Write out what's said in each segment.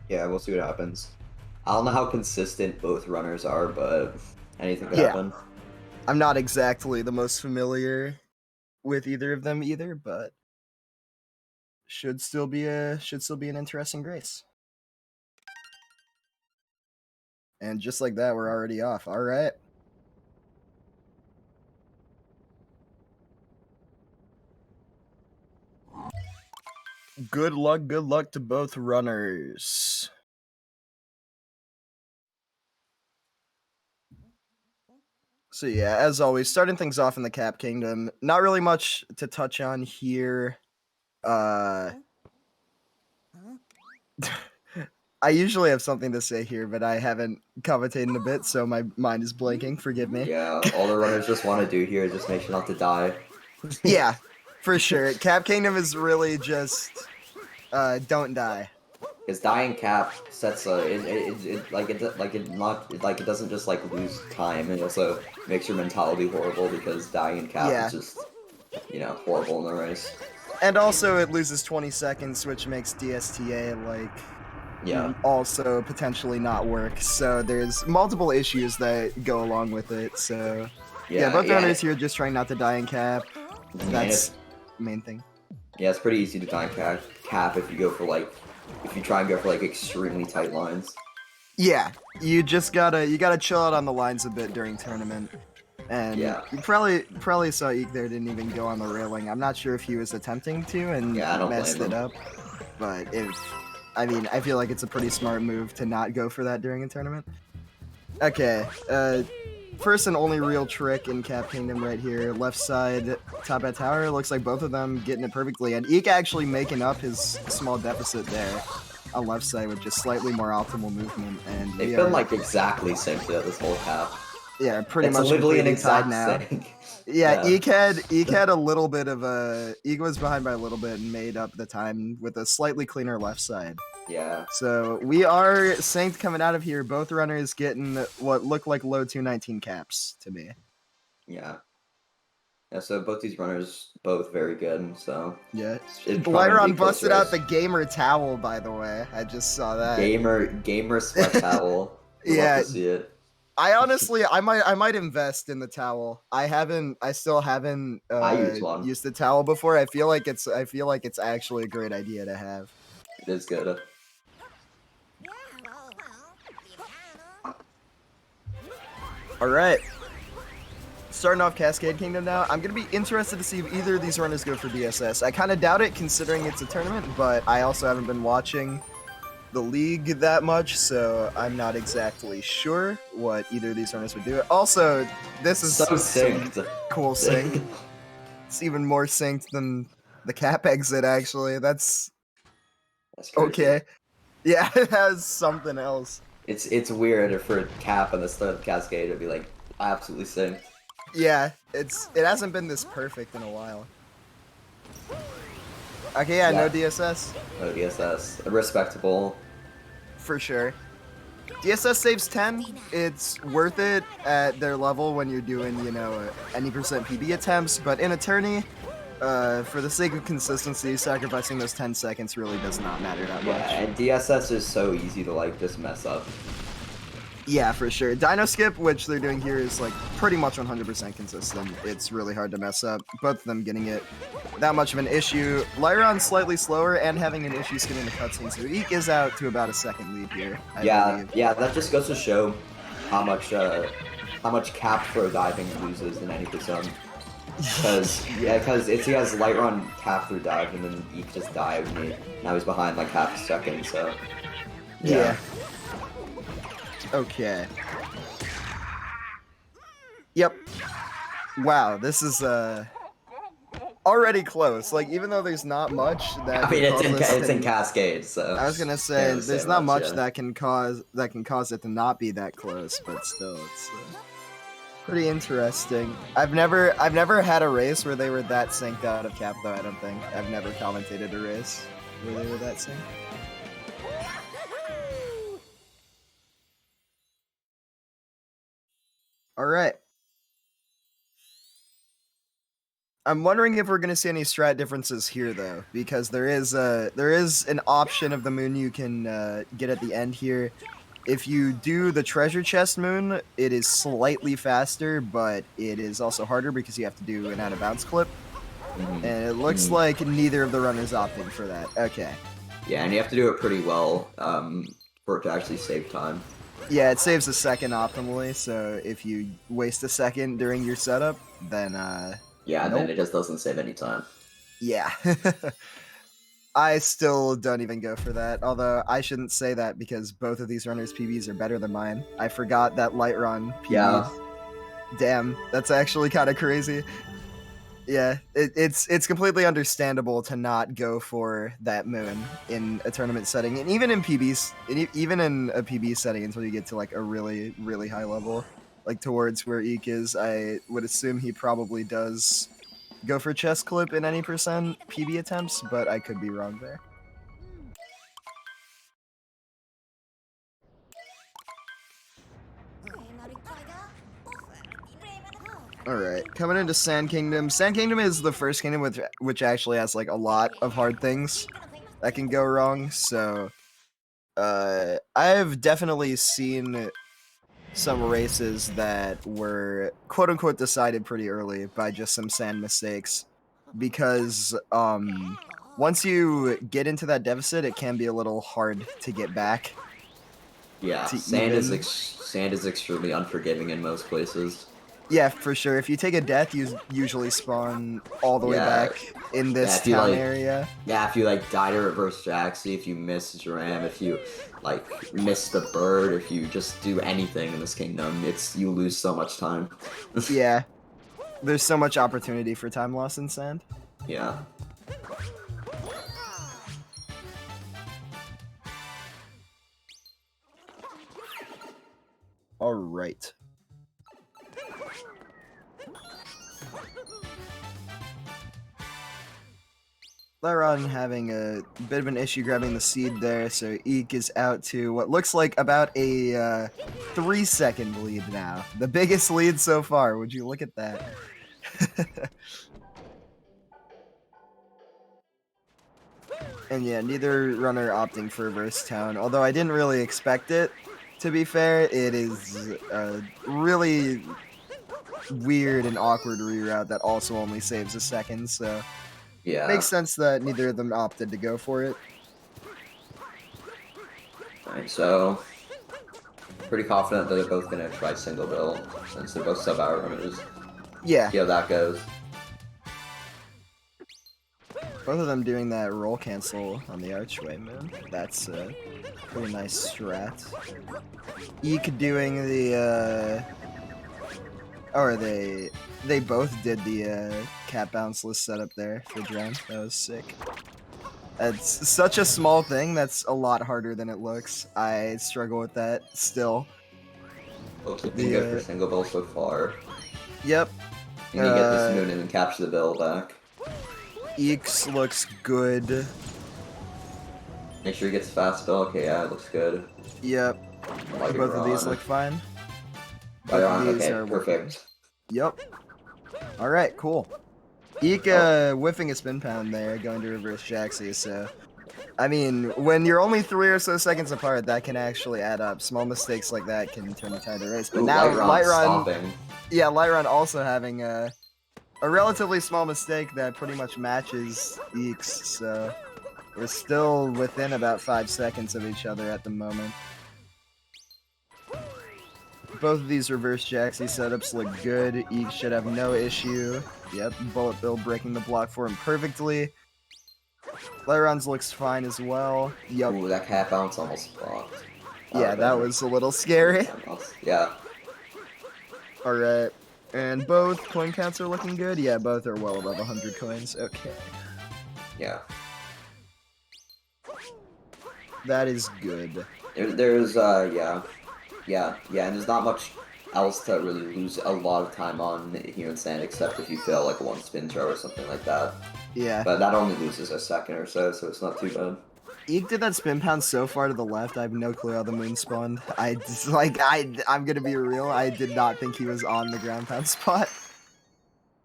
Yeah, we'll see what happens. I don't know how consistent both runners are, but anything could Yeah. happen. I'm not exactly the most familiar with either of them either, but should still be an interesting race. And just like that, we're already off. All right. Good luck to both runners. So yeah, as always, starting things off in the Cap Kingdom. Not really much to touch on here. I usually have something to say here, but I haven't commentated in a bit, so my mind is blanking. Forgive me. Yeah, all the runners just want to do here is just make sure not to die. Yeah, for sure. Cap Kingdom is really just don't die. Because dying cap sets it doesn't just like lose time, it also makes your mentality horrible because dying cap Yeah. is just horrible in the race. And also it loses 20 seconds, which makes DSTA also potentially not work. So there's multiple issues that go along with it. So yeah, both runners here just trying not to die in cap. That's the main thing. Yeah, it's pretty easy to die in cap if you go for if you try and go for extremely tight lines. Yeah, you gotta chill out on the lines a bit during tournament. And you probably saw Eek there didn't even go on the railing. I'm not sure if he was attempting to and messed it up. But I feel like it's a pretty smart move to not go for that during a tournament. Okay, first and only real trick in Cap Kingdom right here. Left side, top at tower. Looks like both of them getting it perfectly. And Eek actually making up his small deficit there on left side with just slightly more optimal movement. And they've been exactly synced this whole cap. Yeah, pretty it's much literally completely an exact tied now. sync. Yeah, Eek had a little bit of a... Eek was behind by a little bit and made up the time with a slightly cleaner left side. Yeah. So we are synced coming out of here. Both runners getting what look like low 219 caps to me. Yeah. Yeah, so both these runners, both very good, so... Yeah. LightRon busted out the gamer towel, by the way. I just saw that. Gamer sweat towel. Yeah. Love to see it. I honestly, I might invest in the towel. I still haven't used the towel before. I feel like it's actually a great idea to have. It is good. All right. Starting off Cascade Kingdom now. I'm going to be interested to see if either of these runners go for DSS. I kind of doubt it considering it's a tournament, but I also haven't been watching the league that much, so I'm not exactly sure what either of these runners would do. Also, this is so synced. Cool sync. It's even more synced than the cap exit, actually. That's crazy. Okay. Yeah, it has something else. It's weird for cap on the start of Cascade to be absolutely synced. Yeah, it hasn't been this perfect in a while. Okay, yeah, no DSS. No DSS. Respectable. For sure. DSS saves 10. It's worth it at their level when you're doing, any percent PB attempts, but in a tourney, for the sake of consistency, sacrificing those 10 seconds really does not matter that much. Yeah, and DSS is so easy to just mess up. Yeah, for sure. Dino Skip, which they're doing here, is pretty much 100% consistent. It's really hard to mess up. Both of them getting it that much of an issue. LightRon slightly slower and having an issue skipping the cutscene, so Eek is out to about a second lead here. I believe. Yeah, that just goes to show how much cap throw diving loses in any percent. Because he has LightRon cap through dive and then Eek just dived and now he's behind half a second, so yeah. Okay. Yep. Wow, this is already close. Even though there's not much that it's in Cascade, so I was gonna say there's not much that can cause it to not be that close, but still, it's pretty interesting. I've never had a race where they were that synced out of cap, though. I don't think I've never commentated a race where they were that synced. All right. I'm wondering if we're gonna see any strat differences here though, because there is an option of the moon you can get at the end here. If you do the treasure chest moon, it is slightly faster, but it is also harder because you have to do an out of bounds clip. And it looks like neither of the runners opting for that. Okay. Yeah, and you have to do it pretty well for it to actually save time. Yeah, it saves a second optimally, so if you waste a second during your setup, then yeah, nope. then it just doesn't save any time. Yeah. I still don't even go for that, although I shouldn't say that because both of these runners' PBs are better than mine. I forgot that LightRon PB. Yeah. Damn, that's actually kind of crazy. Yeah, it's completely understandable to not go for that moon in a tournament setting, and even in PBs, even in a PB setting until you get to like a really, really high level, like towards where EEEK is. I would assume he probably does go for chest clip in any percent PB attempts, but I could be wrong there. Alright, coming into Sand Kingdom. Sand Kingdom is the first kingdom which actually has like a lot of hard things that can go wrong, so I've definitely seen some races that were quote-unquote decided pretty early by just some sand mistakes, because once you get into that deficit, it can be a little hard to get back. Yeah, sand is extremely unforgiving in most places. Yeah, for sure. If you take a death, you usually spawn all the way back in this town area. Yeah, if you like die to reverse Jaxie, if you miss Jram, if you like miss the bird, if you just do anything in this kingdom, you lose so much time. Yeah, there's so much opportunity for time loss in sand. Yeah. All right. LightRon having a bit of an issue grabbing the seed there, so EEEK is out to what looks like about a 3-second lead now. The biggest lead so far. Would you look at that? And yeah, neither runner opting for reverse town, although I didn't really expect it. To be fair, it is a really weird and awkward reroute that also only saves a second, so yeah, makes sense that neither of them opted to go for it. Alright, so pretty confident that they're both gonna try single bill since they're both sub-hour runners. Yeah. See how that goes. Both of them doing that roll cancel on the archway moon. That's a pretty nice strat. EEEK doing the or they both did the cat bounceless setup there for Dren. That was sick. It's such a small thing that's a lot harder than it looks. I struggle with that still. Both looking good for single bill so far. Yep. You need to get this moon in and capture the bill back. EEEK looks good. Make sure he gets fast bill. Okay, yeah, it looks good. Yep. Both of these look fine. Okay, perfect. Yep. Alright, cool. EEEK whiffing a spin pound there, going to reverse Jaxie, so I mean, when you're only 3 or so seconds apart, that can actually add up. Small mistakes like that can turn the tide of the race. But now LightRon, yeah, LightRon also having a relatively small mistake that pretty much matches EEEK's, so we're still within about 5 seconds of each other at the moment. Both of these reverse Jaxie setups look good. EEEK should have no issue. Yep, Bullet Bill breaking the block for him perfectly. LightRon's looks fine as well. Yep. Ooh, that cat bounce almost blocked. Yeah, that was a little scary. Yeah. Alright. And both coin counts are looking good? Yeah, both are well above 100 coins. Okay. Yeah. That is good. There's, yeah, and there's not much else to really lose a lot of time on here in Sand, except if you fail like one spin throw or something like that. Yeah. But that only loses a second or so, so it's not too bad. EEEK did that spin pound so far to the left, I have no clue how the moon spawned. I'm gonna be real, I did not think he was on the ground pound spot.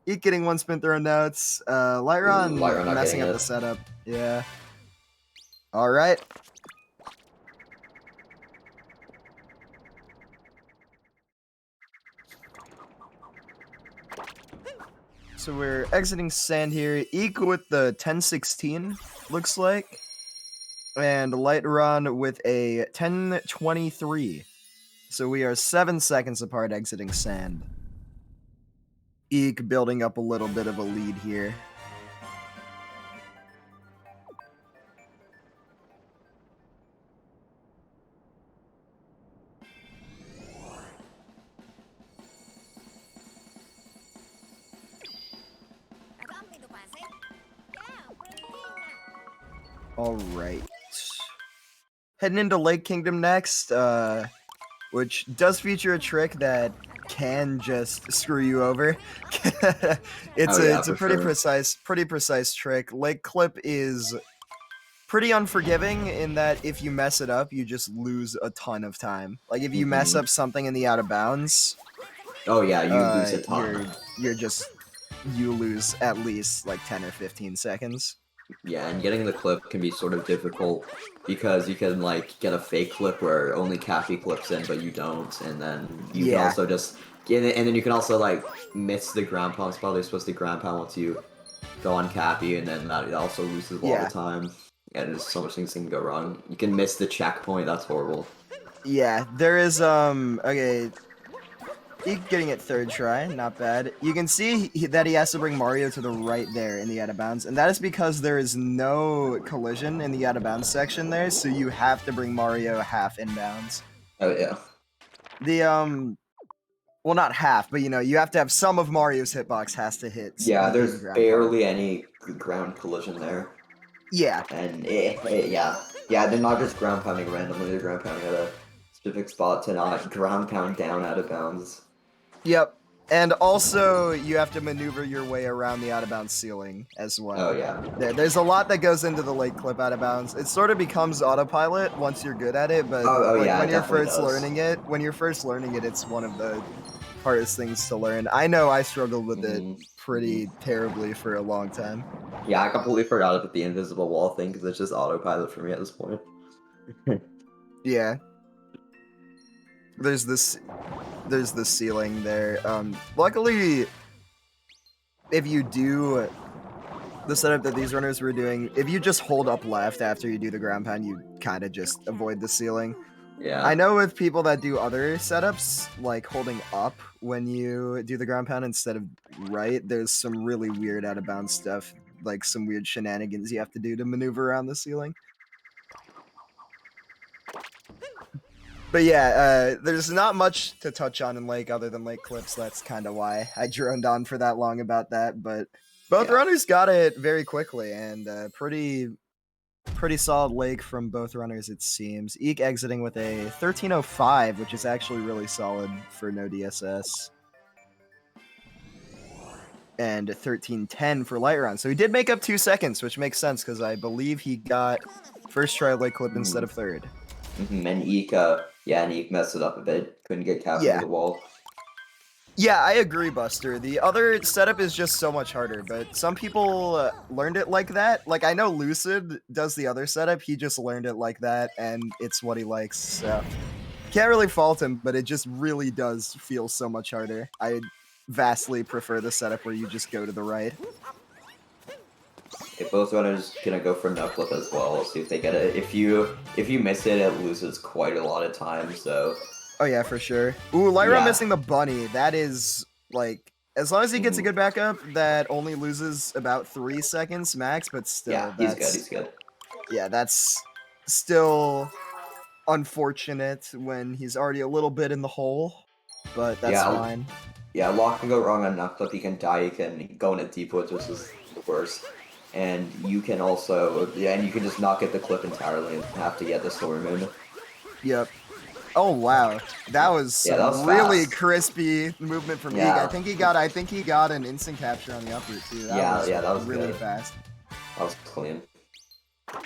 Eek getting one spin throw notes. Ooh, LightRon LightRon not messing getting up it. the setup. Yeah. All right. So we're exiting sand here. Eek with the 10-16, looks like. And LightRon with a 10-23. So we are 7 seconds apart exiting sand. Eek building up a little bit of a lead here. All right. Heading into Lake Kingdom next, which does feature a trick that can just screw you over. It's a pretty precise trick. Lake Clip is pretty unforgiving in that if you mess it up, you just lose a ton of time. Like if you mess up something in the out of bounds, oh yeah, you lose a ton. You lose at least like 10 or 15 seconds. Yeah, and getting the clip can be sort of difficult because you can like get a fake clip where only Cappy clips in, but you don't, and then you can also just get it, and then you can also like miss the ground pound spot. They're supposed to ground pound once you go on Cappy, and then that also loses a lot of time. And there's so much things can go wrong. You can miss the checkpoint. That's horrible. Yeah, there is okay. Eek getting it third try, not bad. You can see that he has to bring Mario to the right there in the out of bounds, and that is because there is no collision in the out of bounds section there, so you have to bring Mario half inbounds. Oh yeah. Well, not half, but you have to have some of Mario's hitbox has to hit. Yeah, there's barely any ground collision there. Yeah. And yeah, they're not just ground pounding randomly; they're ground pounding at a specific spot to not ground pound down out of bounds. Yep. And also, you have to maneuver your way around the out-of-bounds ceiling as well. Oh, yeah. There's a lot that goes into the lake clip out-of-bounds. It sort of becomes autopilot once you're good at it, but yeah, when you're first learning it, it's one of the hardest things to learn. I know I struggled with it pretty terribly for a long time. Yeah, I completely forgot about the invisible wall thing because it's just autopilot for me at this point. Yeah. There's this ceiling there. Luckily, if you do the setup that these runners were doing, if you just hold up left after you do the ground pound, you kind of just avoid the ceiling. Yeah. I know with people that do other setups, like holding up when you do the ground pound instead of right, there's some really weird out of bounds stuff, like some weird shenanigans you have to do to maneuver around the ceiling. But yeah, there's not much to touch on in Lake other than Lake Clips. That's kind of why I droned on for that long about that. But both runners got it very quickly, and pretty solid Lake from both runners, it seems. Eek exiting with a 13:05, which is actually really solid for no DSS. And 13:10 for LightRon. So he did make up 2 seconds, which makes sense because I believe he got first try Lake Clip instead of third. And Eek, Eek messed it up a bit. Couldn't get Cap into the wall. Yeah, I agree, Buster. The other setup is just so much harder, but some people learned it like that. Like, I know Lucid does the other setup. He just learned it like that, and it's what he likes. So, can't really fault him, but it just really does feel so much harder. I vastly prefer the setup where you just go to the right. If both runners gonna go for no flip as well, see if they get it. If you miss it, it loses quite a lot of time. So. Oh yeah, for sure. Ooh, LightRon missing the bunny. That is like, as long as he gets a good backup, that only loses about 3 seconds max. But still, yeah, he's good. Yeah, that's still unfortunate when he's already a little bit in the hole. But that's fine. Yeah, a lot can go wrong on knock flip. You can die. You can go into deep woods, which is the worst. And you can also, and you can just not get the clip entirely and have to get the storm moon. Yep. Oh wow, that was really crispy movement from Eek. I think he got an instant capture on the upper too. That was really fast. That was clean.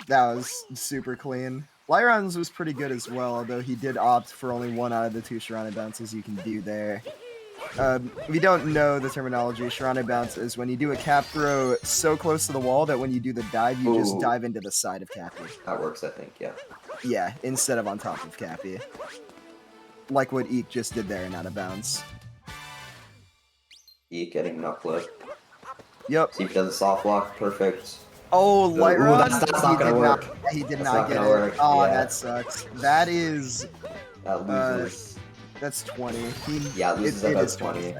That was super clean. LightRon's was pretty good as well, although he did opt for only 1 out of the 2 surrounded bounces you can do there. we don't know the terminology. Sharana bounce is when you do a cap throw so close to the wall that when you do the dive, you just dive into the side of Cappy. That works, I think, yeah. Yeah, instead of on top of Cappy. Like what EEEK just did there and out of bounds. EEEK getting knuckle. Yep. See if he does a soft block, perfect. Oh, LightRon? That's not gonna work. He did not get it. Work. Oh, yeah. That sucks. That is... That loses. That's 20. Yeah, it loses about 20.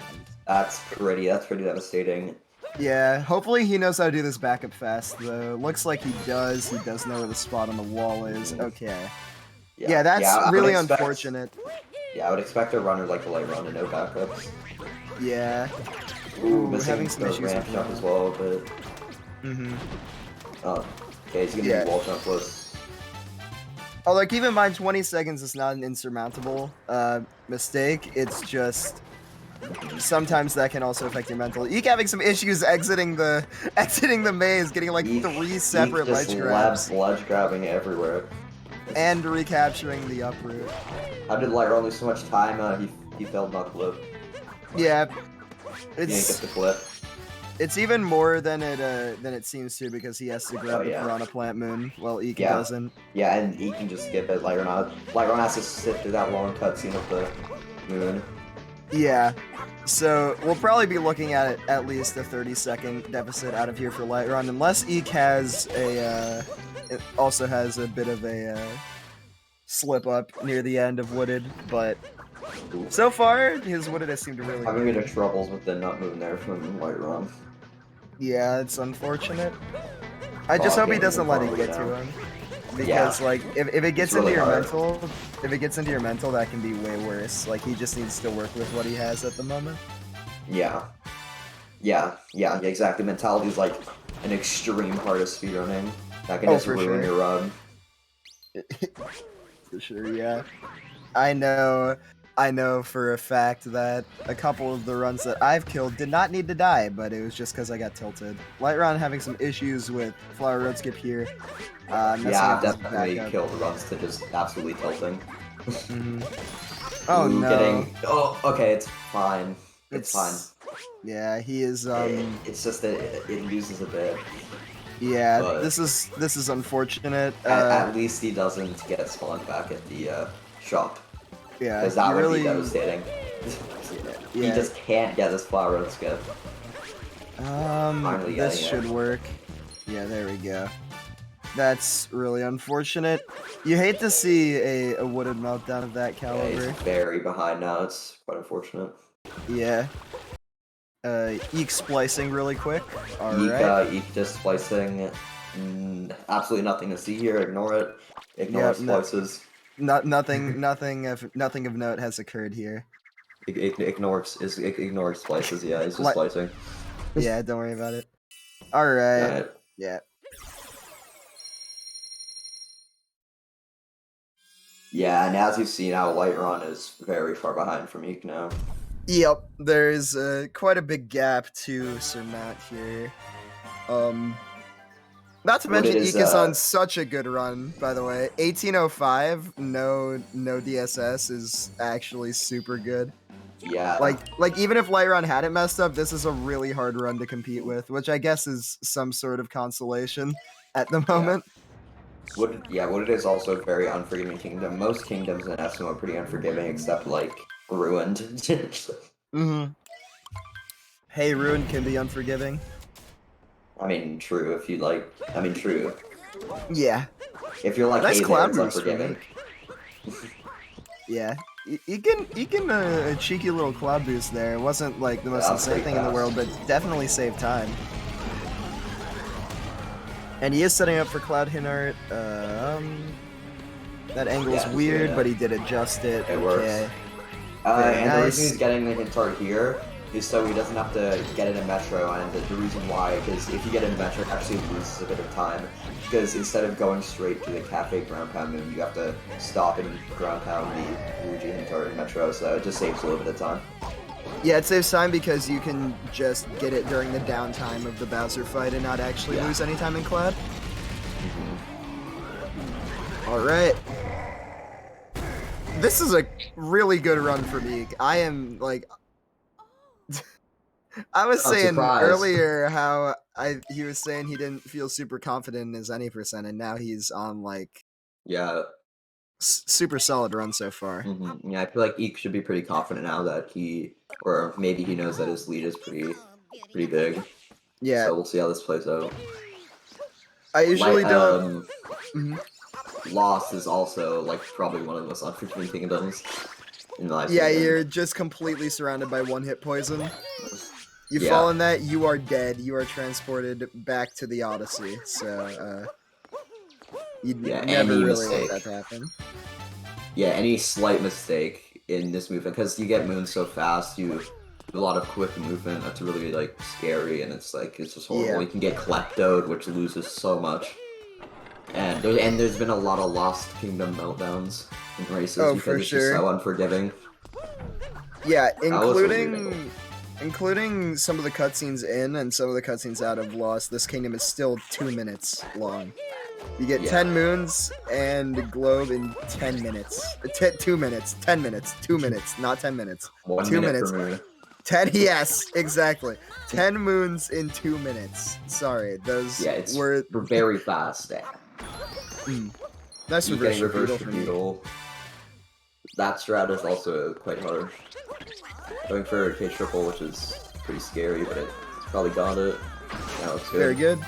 That's pretty devastating. Yeah, hopefully he knows how to do this backup fast, though. Looks like he does. He does know where the spot on the wall is. Okay. Yeah, that's really unfortunate. Yeah, I would expect a runner like the LightRon to no backups. Yeah. Ooh, having some issues ramp jump as well, but... Oh, okay, he's gonna be wall jumpless. Although, keep in mind, 20 seconds is not an insurmountable mistake. It's just... Sometimes that can also affect your mental. EEEK having some issues exiting the maze, getting like 3 separate ledge grabs. Ledge grabbing everywhere. And recapturing the uproot. How did LightRon lose so much time? He failed knuckle. Yeah. He didn't get the flip. It's even more than it seems to because he has to grab the Piranha Plant Moon while EEEK doesn't. Yeah, and EEEK can just skip it. LightRon has to sit through that long cutscene of the moon. Yeah. So we'll probably be looking at at least a 30-second deficit out of here for LightRon, unless EEEK has it also has a bit of a slip up near the end of Wooded, but so far his Wooded has seemed to really. Having a bit of troubles with the nut moving there from LightRon. Yeah, it's unfortunate. I just hope he doesn't let it get to him. Because like if it gets into your mental, that can be way worse. Like he just needs to work with what he has at the moment. Yeah, exactly. Mentality is like an extreme part of speedrunning. That can just ruin your run. For sure, yeah. I know for a fact that a couple of the runs that I've killed did not need to die, but it was just because I got tilted. LightRon having some issues with Flower Road Skip here. Yeah, I've definitely killed runs to just absolutely tilting. Oh, no. Oh, okay, it's fine. It's fine. Yeah, he is, It's just that it loses a bit. Yeah, but this is unfortunate. At least he doesn't get spawned back at the, shop. Yeah, because that would be devastating. He just can't get this Flower Road Skip. This should work. Yeah, there we go. That's really unfortunate. You hate to see a Wooded meltdown of that caliber. Yeah, he's very behind now. It's quite unfortunate. Yeah. EEEK splicing really quick. Alright. EEEK just splicing. Absolutely nothing to see here. Ignore it. Ignore splices. Nothing of note has occurred here. Ignore splices, yeah, he's just splicing. Yeah, don't worry about it. Alright. Yeah. Yeah, and as you've seen, how LightRon is very far behind from EEEK now. Yep, there's quite a big gap to surmount here. Not to mention EEEK is on such a good run, by the way. 1805, no DSS is actually super good. Yeah. Like even if LightRon hadn't messed up, this is a really hard run to compete with, which I guess is some sort of consolation at the moment. Wooded is also a very unforgiving kingdom. Most kingdoms in SMO are pretty unforgiving, except like Ruined. Hey, Ruined can be unforgiving. I mean, true. If you like, true. Yeah. If you're like, nice hey, there, it's unforgiving. Yeah. You can a cheeky little cloud boost there. It wasn't like the most insane thing in the world, but definitely saved time. And he is setting up for Cloud Hinart. That angle's weird, but he did adjust it. It works. And the reason he's getting the Hintart here is so he doesn't have to get it in Metro, and the reason why is if you get it in Metro, it actually loses a bit of time. Because instead of going straight to the Cafe Ground Pound Moon, you have to stop and Ground Pound the Luigi Hintart in Metro, so it just saves a little bit of time. Yeah, it saves time because you can just get it during the downtime of the Bowser fight and not actually lose any time in Cloud. Alright. This is a really good run for me. I am, like, I was saying surprised. earlier how he was saying he didn't feel super confident in his any percent, and now he's on like super solid run so far. Yeah, I feel like Eek should be pretty confident now that or maybe he knows that his lead is pretty big. Yeah. So we'll see how this plays out. I usually don't. Lost is also like probably one of the most unforgiving kingdoms. Yeah, you're just completely surrounded by one-hit poison. You fall in that, you are dead. You are transported back to the Odyssey. So, you'd never really want that to happen. Yeah, any slight mistake in this movement, because you get moons so fast, you do a lot of quick movement. That's really like scary, and it's just horrible. Yeah. You can get kleptoed, which loses so much. And there's been a lot of Lost Kingdom meltdowns in races because it's just so unforgiving. Yeah, including some of the cutscenes in and some of the cutscenes out of Lost, this kingdom is still 2 minutes long. You get 10 moons and globe in 10 minutes. 2 minutes, 10 minutes, 2 minutes, not 10 minutes. 2 minutes. 10, yes, exactly. 10 moons in 2 minutes. Sorry, those were very fast. Nice reverse Beetle. That strat is also quite hard. Going for a K triple, which is pretty scary, but it's probably got it. That looks good. Very good.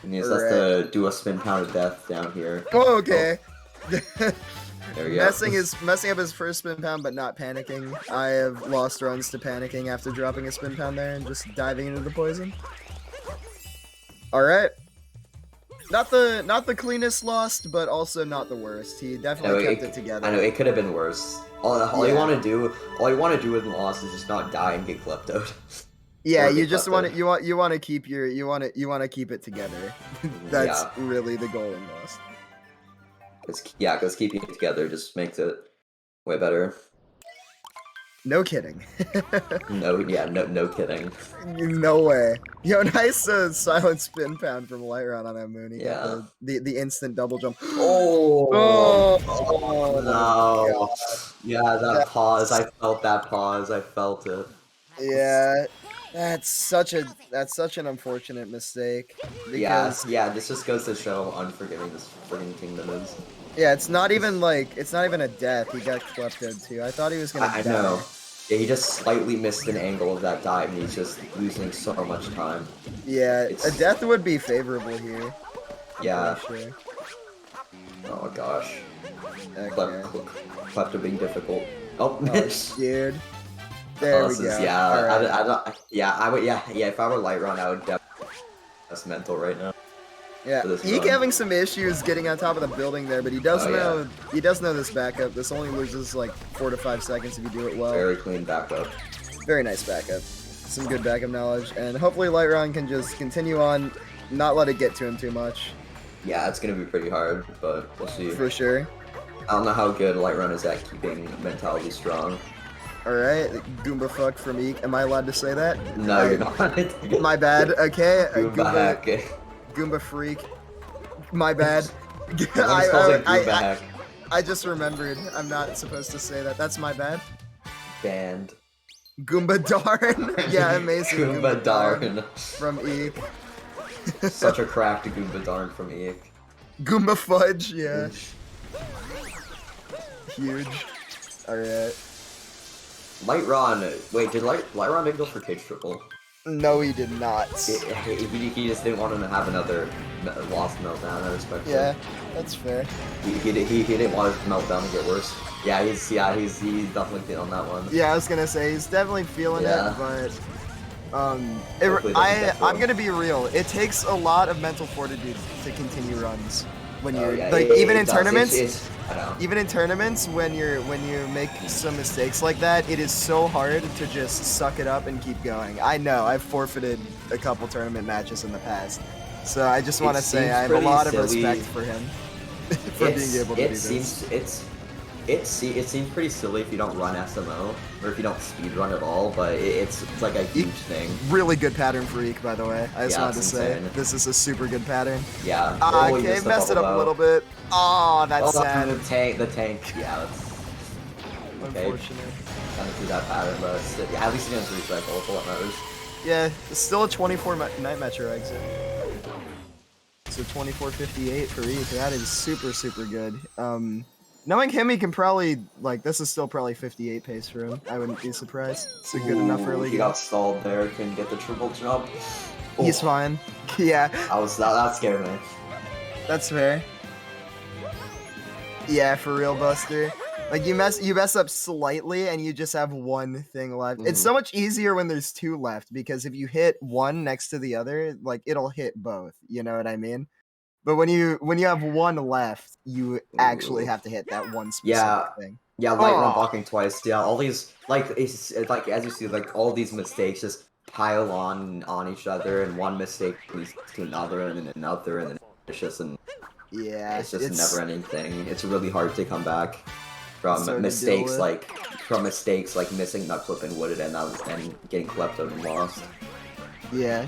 He needs us to do a spin pound of death down here. Oh, okay. There we go. Messing up his first spin pound, but not panicking. I have lost runs to panicking after dropping a spin pound there and just diving into the poison. All right. Not the cleanest lost, but also not the worst. He definitely kept it together. I know it could have been worse. All you want to do with lost is just not die and get kleptoed. Yeah, you just want to keep it together. That's really the goal in Lost. Because keeping it together just makes it way better. No kidding. No kidding. No way. Yo, nice silent spin pound from LightRon on that moon. He got the instant double jump. Oh no. Yeah, that pause. I felt that pause. I felt it. Yeah. That's such an unfortunate mistake. Because... Yeah, this just goes to show how unforgiving this friggin' kingdom is. Yeah, it's not even a death. He got kleptoed too. I thought he was gonna die. I know. Yeah, he just slightly missed an angle of that dive, and he's just losing so much time. Yeah, a death would be favorable here. Yeah. Sure. Oh gosh. Okay. Klepto being difficult. Oh, dude. There we go. If I were LightRon, I would definitely that's mental right now. Yeah, EEEK having some issues getting on top of the building there, but he does know this backup. This only loses like 4 to 5 seconds if you do it well. Very clean backup. Very nice backup. Some good backup knowledge, and hopefully LightRon can just continue on, not let it get to him too much. Yeah, it's gonna be pretty hard, but we'll see. For sure. I don't know how good LightRon is at keeping mentality strong. Alright, Goomba fuck from EEEK. Am I allowed to say that? No, you're not. My bad. Okay. Goomba freak. My bad. I just remembered. I'm not supposed to say that. That's my bad. Banned. Goomba darn. Yeah, amazing. Goomba darn. From EEEK. Such a cracked Goomba darn from EEEK. Goomba fudge, yeah. Huge. Alright. LightRon, wait, did LightRon didn't go for Cage Triple? No, he did not. He just didn't want him to have another Lost meltdown, I respect that. Yeah, that's fair. He didn't want his meltdown to get worse. Yeah, he's definitely feeling that one. Yeah, I was gonna say, he's definitely feeling it, but... I'm gonna be real, it takes a lot of mental fortitude to continue runs. When you're even in tournaments, when you make some mistakes like that, it is so hard to just suck it up and keep going. I know I've forfeited a couple tournament matches in the past, so I just want to say I have a lot of respect for him for being able to do this. It seems pretty silly if you don't run SMO, or if you don't speedrun at all, but it's like a huge thing. Really good pattern for EEEK, by the way. I just wanted to say, this is a super good pattern. Yeah. Okay, messed it up a little bit. Oh, that's sad. The tank, yeah. Okay. Unfortunate. Kind of through that pattern, but still, yeah, at least against recycle, that's all that matters. Yeah, it's still a 24 Night Metro exit. So 24.58 for EEEK. That is super, super good. Knowing him, he can probably, like, this is still probably 58 pace for him. I wouldn't be surprised. It's a good enough early He game. got stalled there, couldn't get the triple jump. He's fine. Yeah. That scared me. That's fair. Yeah, for real, Buster. Like, you mess up slightly and you just have one thing left. It's so much easier when there's two left, because if you hit one next to the other, like, it'll hit both. You know what I mean? But when you have one left, you actually have to hit that one specific thing. Yeah, LightRon blocking twice. Yeah, all these, like, it's like, as you see, like, all these mistakes just pile on each other, and one mistake leads to another, and then another, and then it's just it's just a never-ending thing. It's really hard to come back from mistakes like missing nut clip and wooded and getting kleptoed and lost. Yeah.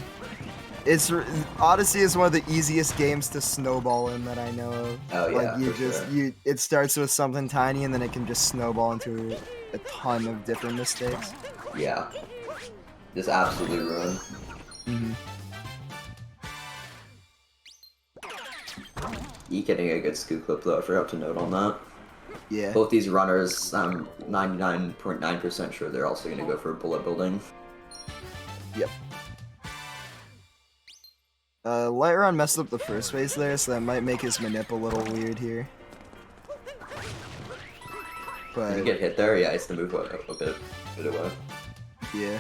Odyssey is one of the easiest games to snowball in that I know of. Oh yeah, like it starts with something tiny and then it can just snowball into a ton of different mistakes. Yeah. Just absolutely ruin. EEEK getting a good scoop clip though, I forgot to note on that. Yeah. Both these runners, I'm 99.9% sure they're also going to go for bullet building. Yep. LightRon messed up the first phase there, so that might make his manip a little weird here. But if you get hit there, yeah, it's to move a bit away. Yeah.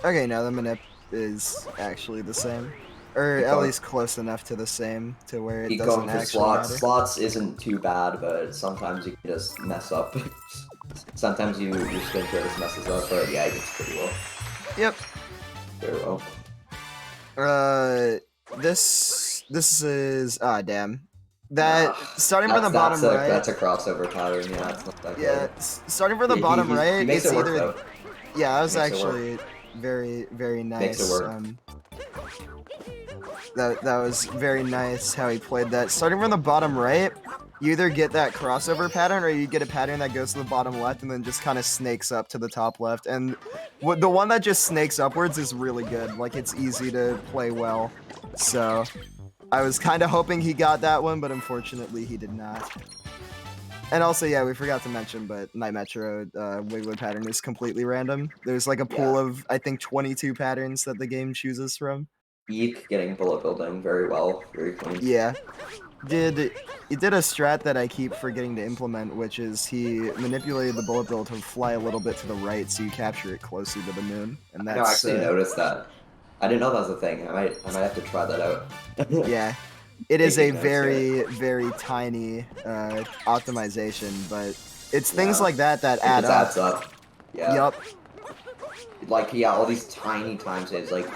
Okay, now the manip is actually the same. Or at least close enough to the same to where it doesn't actually matter. Slots isn't too bad, but sometimes you can just mess up. Sometimes your spin throw just messes up, but yeah, it gets pretty well. Yep. Very well. This is damn. That starting from the bottom right. That's a crossover pattern. Yeah, it's not that good. Yeah, starting from the bottom right. He makes it's it work, either. though. Yeah, that was actually very, very nice. Makes it work. That was very nice how he played that. Starting from the bottom right, you either get that crossover pattern or you get a pattern that goes to the bottom left and then just kind of snakes up to the top left. And the one that just snakes upwards is really good. Like, it's easy to play well. So I was kind of hoping he got that one, but unfortunately he did not. And also, yeah, we forgot to mention, but Night Metro Wigwood pattern is completely random. There's like a pool of, I think, 22 patterns that the game chooses from. EEEK getting bullet building very well, very clean. Yeah. He did a strat that I keep forgetting to implement, which is he manipulated the bullet bill to fly a little bit to the right so you capture it closer to the moon. And that's, I actually noticed that. I didn't know that was a thing. I might have to try that out. Yeah. It is a very, very tiny optimization, but it's things like that add up. It adds up. Yeah. Yup. Like, yeah, all these tiny time saves, like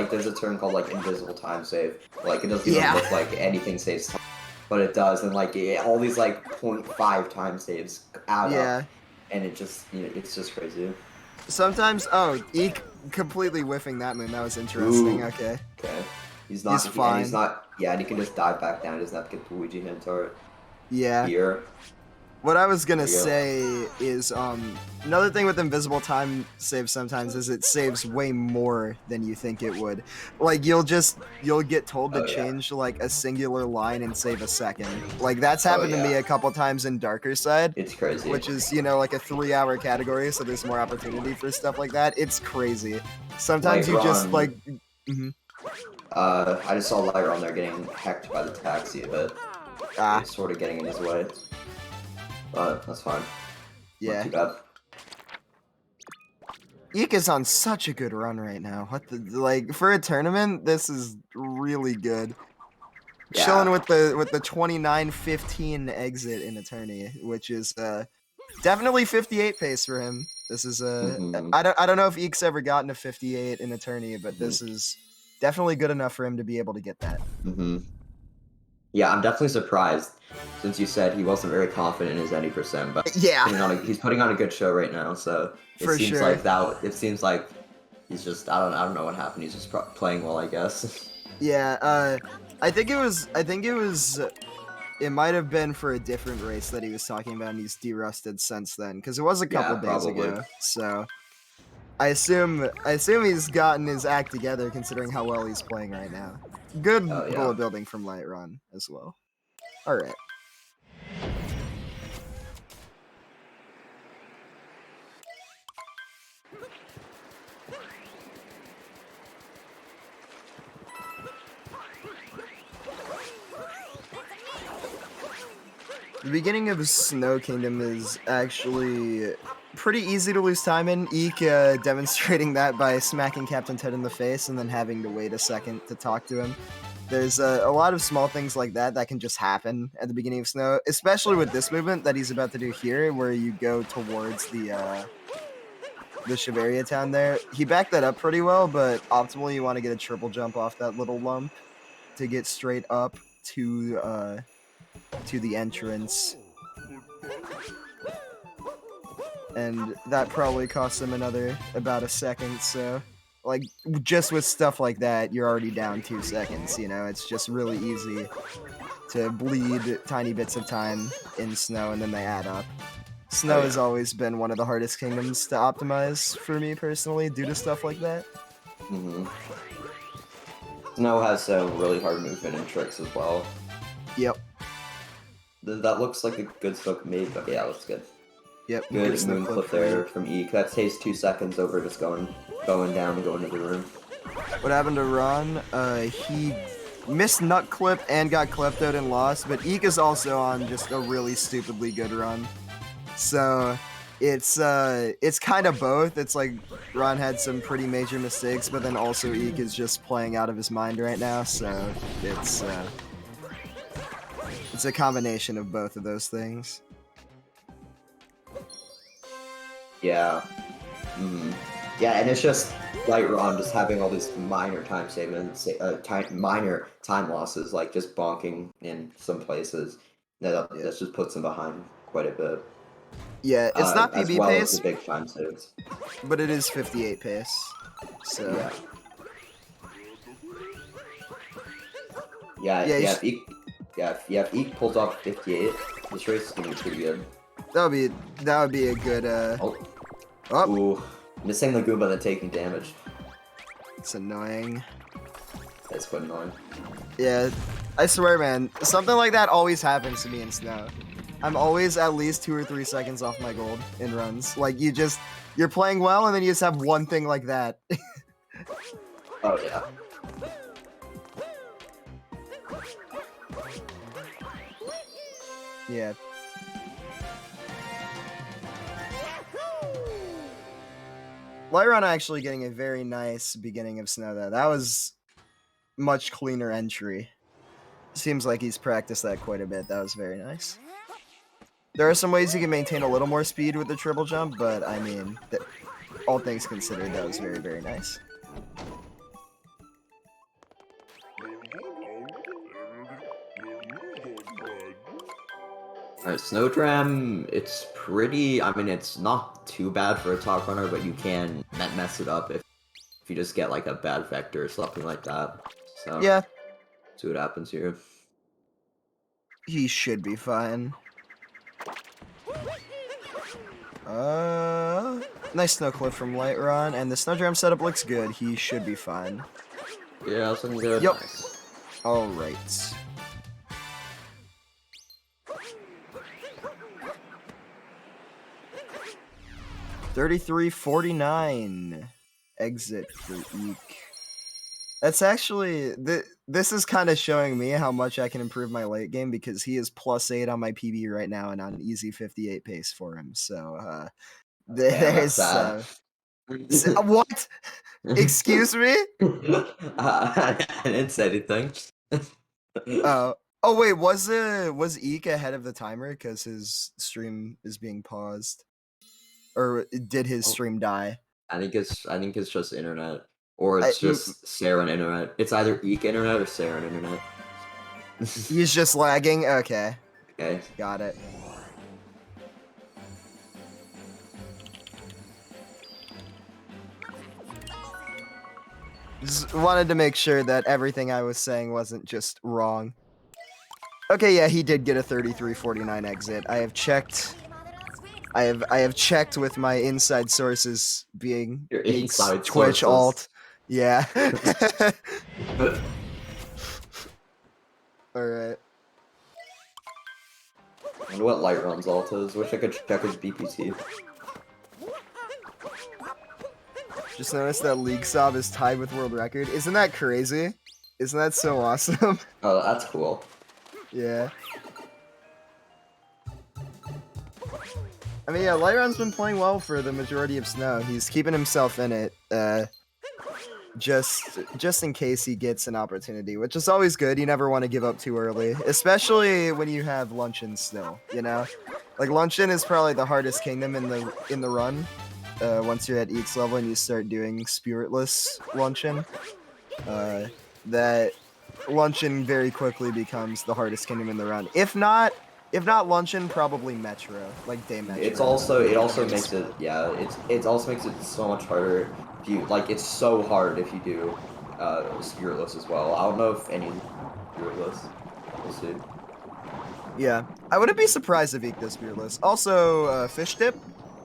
there's a term called, like, invisible time save. Like, it doesn't even look like anything saves time, but it does, and, like, all these, like, 0.5 time saves add up, and it just, it's just crazy. Sometimes, EEEK completely whiffing that moon, that was interesting, okay. He's fine. And he can just dive back down, he doesn't have to get the Ouija hand turret. Yeah. Here. What I was gonna say is, another thing with invisible time save sometimes is it saves way more than you think it would. Like, you'll get told to change, like, a singular line and save a second. Like, that's happened to me a couple times in Darker Side. It's crazy. Which is, like a 3-hour category, so there's more opportunity for stuff like that. It's crazy. Sometimes you just, like... I just saw LightRon there getting hecked by the taxi a bit. Sort of getting in his way. But that's fine. Yeah. Not too bad. EEEK is on such a good run right now. Like, for a tournament, this is really good. Yeah. Chilling with the 29-15 exit in a tourney, which is definitely 58 pace for him. This is I don't know if EEEK's ever gotten a 58 in a tourney, but this is definitely good enough for him to be able to get that. Yeah, I'm definitely surprised, since you said he wasn't very confident in his any %, but he's putting on a good show right now, so it seems like he's just, I don't know what happened, he's just playing well, I guess. Yeah, I think it was it might have been for a different race that he was talking about, and he's derusted since then, because it was a couple days ago. So I assume he's gotten his act together, considering how well he's playing right now. Good bullet building from LightRon as well. All right. The beginning of Snow Kingdom is actually pretty easy to lose time in. EEEK demonstrating that by smacking Captain Ted in the face and then having to wait a second to talk to him. There's a lot of small things like that that can just happen at the beginning of Snow, especially with this movement that he's about to do here, where you go towards the Shiveria town there. He backed that up pretty well, but optimally you want to get a triple jump off that little lump to get straight up to the entrance. And that probably cost him about a second, so like just with stuff like that, you're already down 2 seconds, you know. It's just really easy to bleed tiny bits of time in Snow, and then they add up. Snow has always been one of the hardest kingdoms to optimize for me personally, due to stuff like that. Snow has a really hard movement and tricks as well. Yep. That looks like a good smoke made, but yeah, looks good. Yep. Good moon clip there from EEEK. That takes 2 seconds over just going down and going to the room. What happened to Ron? He missed nut clip and got kleptoed and lost, but EEEK is also on just a really stupidly good run. So it's kind of both. It's like Ron had some pretty major mistakes, but then also EEEK is just playing out of his mind right now. So it's a combination of both of those things. Yeah. Yeah, and it's just LightRon just having all these minor time savings, minor time losses, like just bonking in some places. That just puts him behind quite a bit. Yeah, it's not PB as well pace, as the big time saves. But it is 58 pace. So if EEEK pulls off 58, this race is gonna be pretty good. That would be a good Ooh, missing the Goomba and taking damage. It's annoying. That's quite annoying. Yeah, I swear, man, something like that always happens to me in Snow. I'm always at least 2 or 3 seconds off my gold in runs. Like, you're playing well, and then you just have one thing like that. Oh, yeah. Yeah. LightRon actually getting a very nice beginning of Snow, though. That was much cleaner entry. Seems like he's practiced that quite a bit. That was very nice. There are some ways you can maintain a little more speed with the triple jump, but I mean, all things considered, that was very, very nice. Alright, Snowdram, it's pretty, I mean, it's not too bad for a top runner, but you can mess it up if you just get like a bad vector or something like that. So, yeah. See what happens here. He should be fine. Nice snow clip from LightRon, and the Snowdram setup looks good. He should be fine. Yeah, that's looking good. Yep. Nice. Alright. $33.49 exit for EEEK. That's actually this is kind of showing me how much I can improve my late game, because he is +8 on my PB right now and on an easy 58 pace for him. So there's what? Excuse me? I didn't say anything. Oh wait, was EEEK ahead of the timer because his stream is being paused, or did his stream die? I think it's just internet, or it's just Saren internet. It's either EEEK internet or Saren internet. He's just lagging. Okay. Okay. Got it. Just wanted to make sure that everything I was saying wasn't just wrong. Okay, yeah, he did get a 3349 exit. I have checked. I have checked with my inside sources being Your Eek's inside Twitch sources. alt. Yeah. Alright. I wonder what LightRon's alt is. Wish I could check his BPT. Just noticed that League Sob is tied with world record. Isn't that crazy? Isn't that so awesome? Oh, that's cool. Yeah. I mean, yeah, LightRon's been playing well for the majority of SMO. He's keeping himself in it, just in case he gets an opportunity, which is always good. You never want to give up too early, especially when you have Luncheon still, you know? Like, Luncheon is probably the hardest kingdom in the run. Once you're at EEEK's level and you start doing Spiritless Luncheon, that Luncheon very quickly becomes the hardest kingdom in the run. If not Luncheon, probably Metro, like Day Metro. It also makes it it also makes it so much harder if you it's so hard if you do Spiritless as well. I don't know if any Spiritless. We'll see. Yeah, I wouldn't be surprised if EEEK does Spiritless. Also, Fish Dip,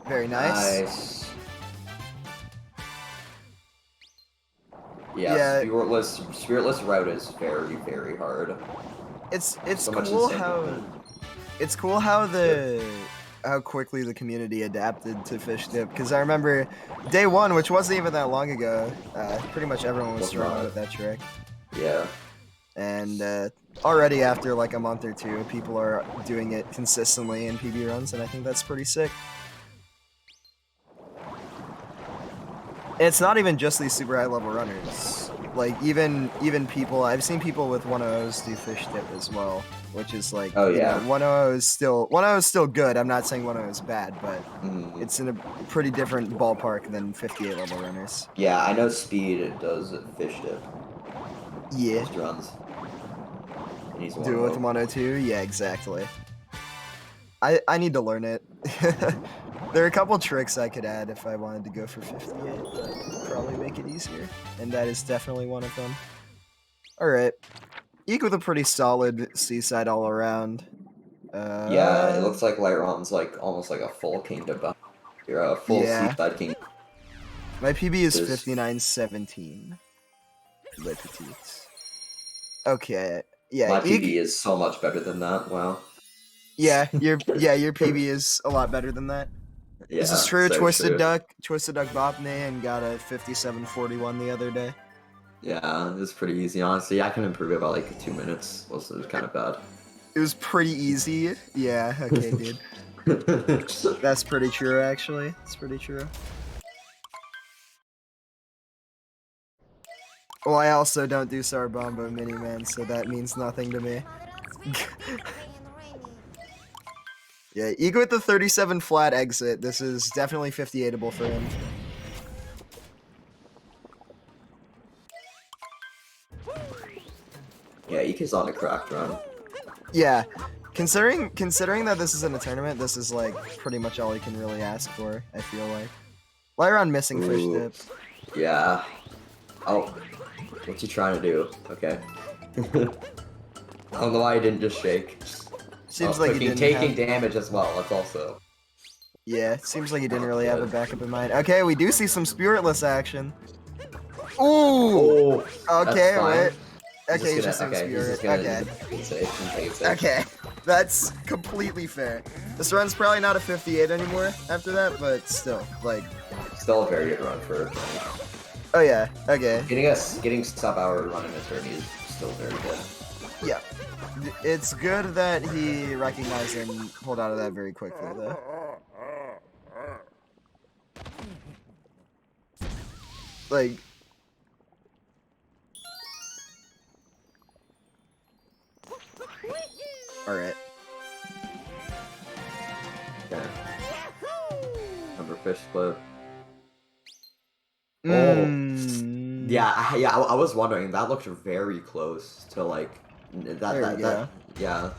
very nice. Nice. Yeah, Spiritless route is very, very hard. It's cool how quickly the community adapted to Fish Dip, because I remember day one, which wasn't even that long ago, pretty much everyone was struggling with that trick. Yeah. And already after like a month or two, people are doing it consistently in PB runs, and I think that's pretty sick. And it's not even just these super high level runners. Like even people, I've seen people with 100s do Fish Dip as well, which is like, oh yeah, 100 is still good. I'm not saying 100 is bad, but it's in a pretty different ballpark than 58 level runners. Yeah, I know Speed does Fish Dip. Yeah. Just runs. Do it with 102? Yeah, exactly. I need to learn it. There are a couple tricks I could add if I wanted to go for 58 that would probably make it easier, and that is definitely one of them. Alright. EEEK with a pretty solid seaside all around. Yeah, it looks like LightRon's almost like a full kingdom. You're a full seaside king. My PB is 5917. Le Petites. Okay. Yeah. My PB is so much better than that. Wow. Yeah, your PB is a lot better than that. Yeah, this is true. Twisted Duck bopped me and got a 5741 the other day. Yeah, it was pretty easy, honestly. I can improve it by like 2 minutes. It was kind of bad. It was pretty easy. Yeah, okay, dude. That's pretty true, actually. It's pretty true. Well, I also don't do Sarbombo Mini-Man, so that means nothing to me. Yeah, EEEK with the 37 flat exit. This is definitely 58able for him. Yeah, EEEK is on a cracked run. Yeah, considering that this is in a tournament, this is like pretty much all he can really ask for, I feel like. LightRon missing Fish Dip. Yeah. Oh, what's he trying to do? Okay. I don't know why he didn't just shake. Seems like he didn't taking damage as well. That's also. Yeah, seems like he didn't really have a backup in mind. Okay, we do see some Spiritless action. Ooh. Okay, wait. Okay, he's just doing Spirit. Okay, that's completely fair. This run's probably not a 58 anymore after that, but still, like. Still a very good run for. Oh yeah. Okay. Getting sub-hour run in attorney is still very good. Yeah. It's good that he recognized and pulled out of that very quickly, though. Like... Alright. Okay. Number fish split. Yeah, I was wondering, that looked very close to, like... Yeah,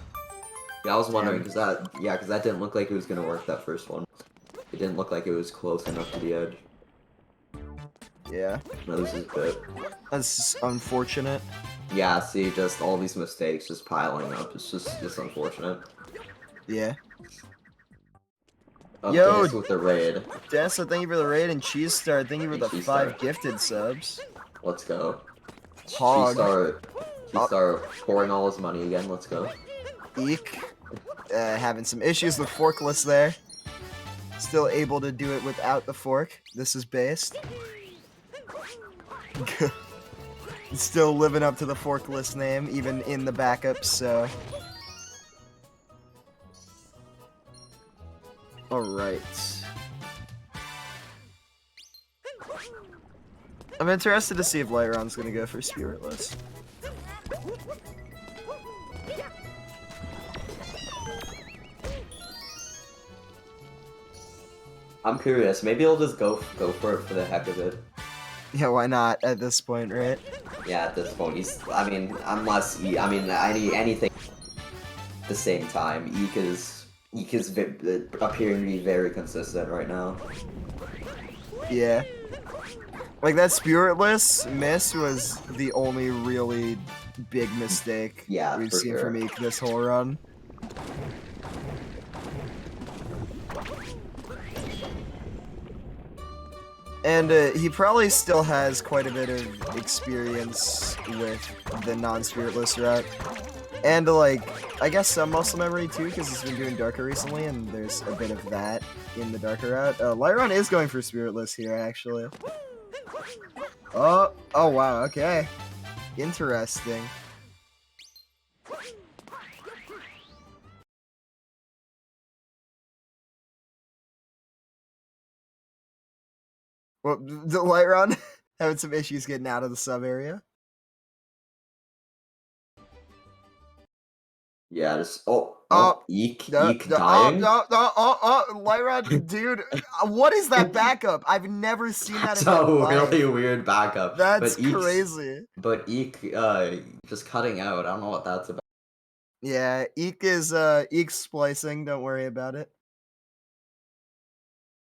I was wondering because that didn't look like it was gonna work, that first one. It didn't look like it was close enough to the edge. Yeah. No, this is good. That's unfortunate. Yeah, see, just all these mistakes just piling up. It's unfortunate. Yeah. Oh, Yo, Dance with the raid. Dessa, thank you for the raid, and Cheese Star, thank you for Hey, the Cheese Star. 5 gifted subs. Let's go. Hog. Cheese Star pouring all his money again. Let's go. Eek. Having some issues with forkless there. Still able to do it without the fork. This is based. Still living up to the forkless name, even in the backups, so. Alright. I'm interested to see if LightRon's gonna go for Spiritless. I'm curious. Maybe he'll just go for it for the heck of it. Yeah, why not at this point, right? Yeah, at this point, I mean, unless anything at the same time. Eek is appearing to be very consistent right now. Yeah. Like, that Spiritless miss was the only really big mistake we've seen from Eek this whole run. And he probably still has quite a bit of experience with the non-Spiritless route. And, like, I guess some muscle memory too, because he's been doing Darker recently, and there's a bit of that in the Darker route. LightRon is going for Spiritless here, actually. Oh wow, okay. Interesting. Well, the LightRon having some issues getting out of the sub area. Yeah, just Eek dying. LightRon, dude, what is that backup? I've never seen that. It's a really weird backup. That's crazy. But Eek, just cutting out. I don't know what that's about. Yeah, Eek is Eek splicing. Don't worry about it.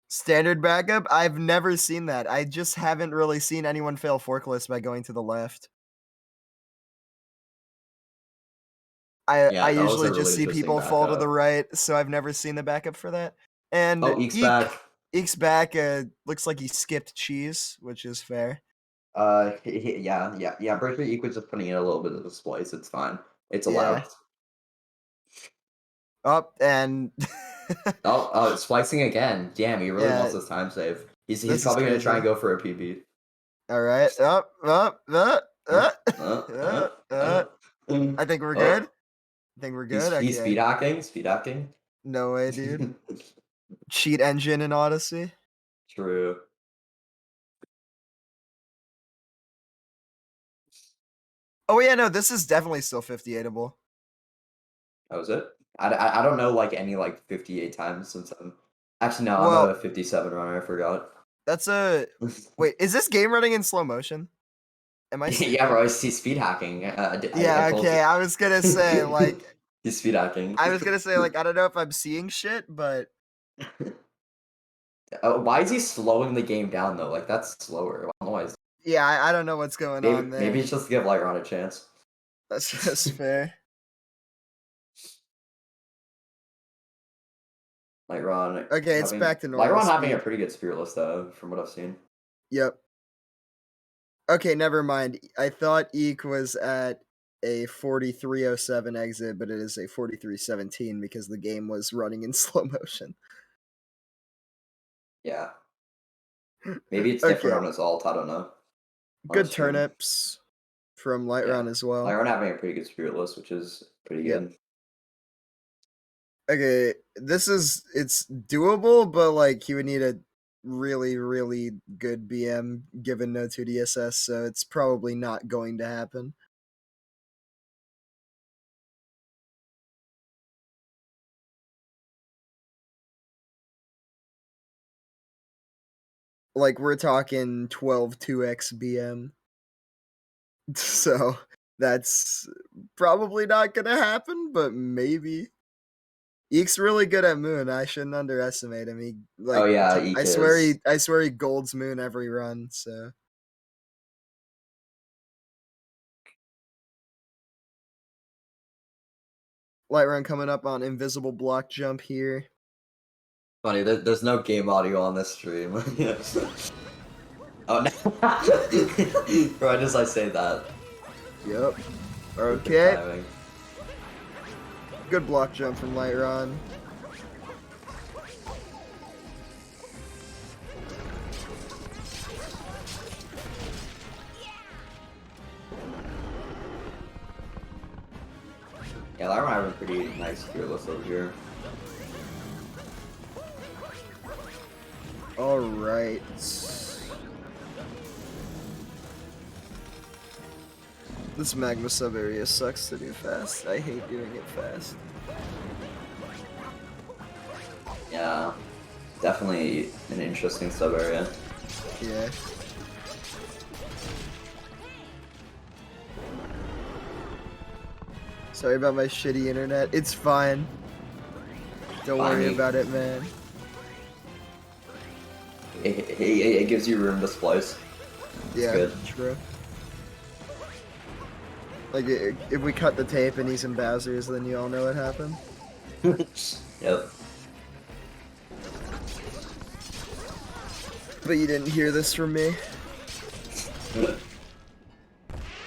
Standard backup? I've never seen that. I just haven't really seen anyone fail forkless by going to the left. I usually just see people fall to the right, so I've never seen the backup for that. And Eek's back. Eek's back. Looks like he skipped cheese, which is fair. Yeah. I'm pretty sure Eek was just putting in a little bit of the splice. It's fine. It's allowed. And splicing again. Damn, he really wants this time save. He's probably gonna try and go for a PB. All right. I think we're good. He's speed hacking. Speed hacking. No way, dude. Cheat engine in Odyssey. True. Oh yeah, no, this is definitely still 58able. That was it. I don't know like any like 58 times since I'm I'm a 57 runner. I forgot. That's a wait. Is this game running in slow motion? Am I? Yeah, bro. I see speed hacking. Okay. I was gonna say like he's speed hacking. I was gonna say like I don't know if I'm seeing shit, but why is he slowing the game down though? Like that's slower. I don't know why. Yeah, I don't know what's going on there. Maybe it's just to give LightRon a chance. That's just fair. LightRon. Okay, it's back to normal. LightRon having a pretty good Spiritless though, from what I've seen. Yep. Okay, never mind. I thought Eek was at a 4307 exit, but it is a 4317 because the game was running in slow motion. Yeah. Maybe it's different on his alt, I don't know. Good turnips from LightRon as well. LightRon having a pretty good Spiritless, which is pretty good. Okay, it's doable, but like he would need a really, really good BM given no 2DSS, so it's probably not going to happen. Like we're talking 12 2x BM. So that's probably not gonna happen, but maybe. Eek's really good at Moon. I shouldn't underestimate him. He Eek I swear he golds Moon every run, so LightRon coming up on invisible block jump here. Funny, there's no game audio on this stream. Oh no! Right as I say that. Yep. Okay. Good block jump from LightRon. Yeah, LightRon having pretty nice fearless over here. Alright. This magma sub area sucks to do fast. I hate doing it fast. Yeah, definitely an interesting sub area. Yeah. Sorry about my shitty internet. It's fine. Don't worry about it, man. It gives you room to splice. Yeah, good. True. Like, if we cut the tape and he's in Bowser's, then you all know what happened. Yep. But you didn't hear this from me.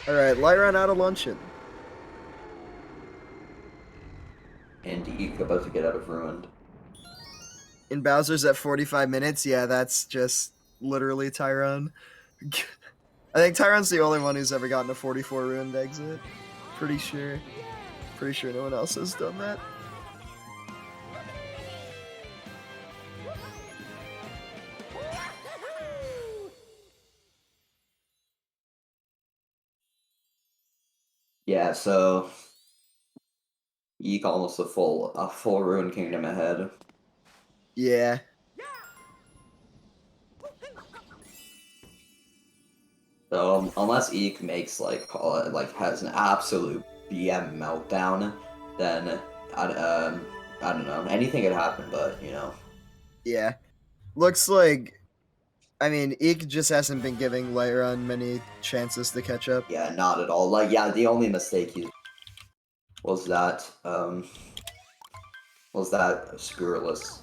Alright, LightRon out of luncheon. And EEEK about to get out of ruined. In Bowser's at 45 minutes, yeah, that's just literally Tyrone. I think Tyrone's the only one who's ever gotten a 44 ruined exit. Pretty sure no one else has done that. Yeah, so EEEK almost a full ruined kingdom ahead. Yeah. So unless EEEK makes like has an absolute BM meltdown, then I don't know. Anything could happen, but you know. Yeah. Looks like, I mean, EEEK just hasn't been giving LightRon many chances to catch up. Yeah, not at all. Like, yeah, the only mistake he was that scurrilous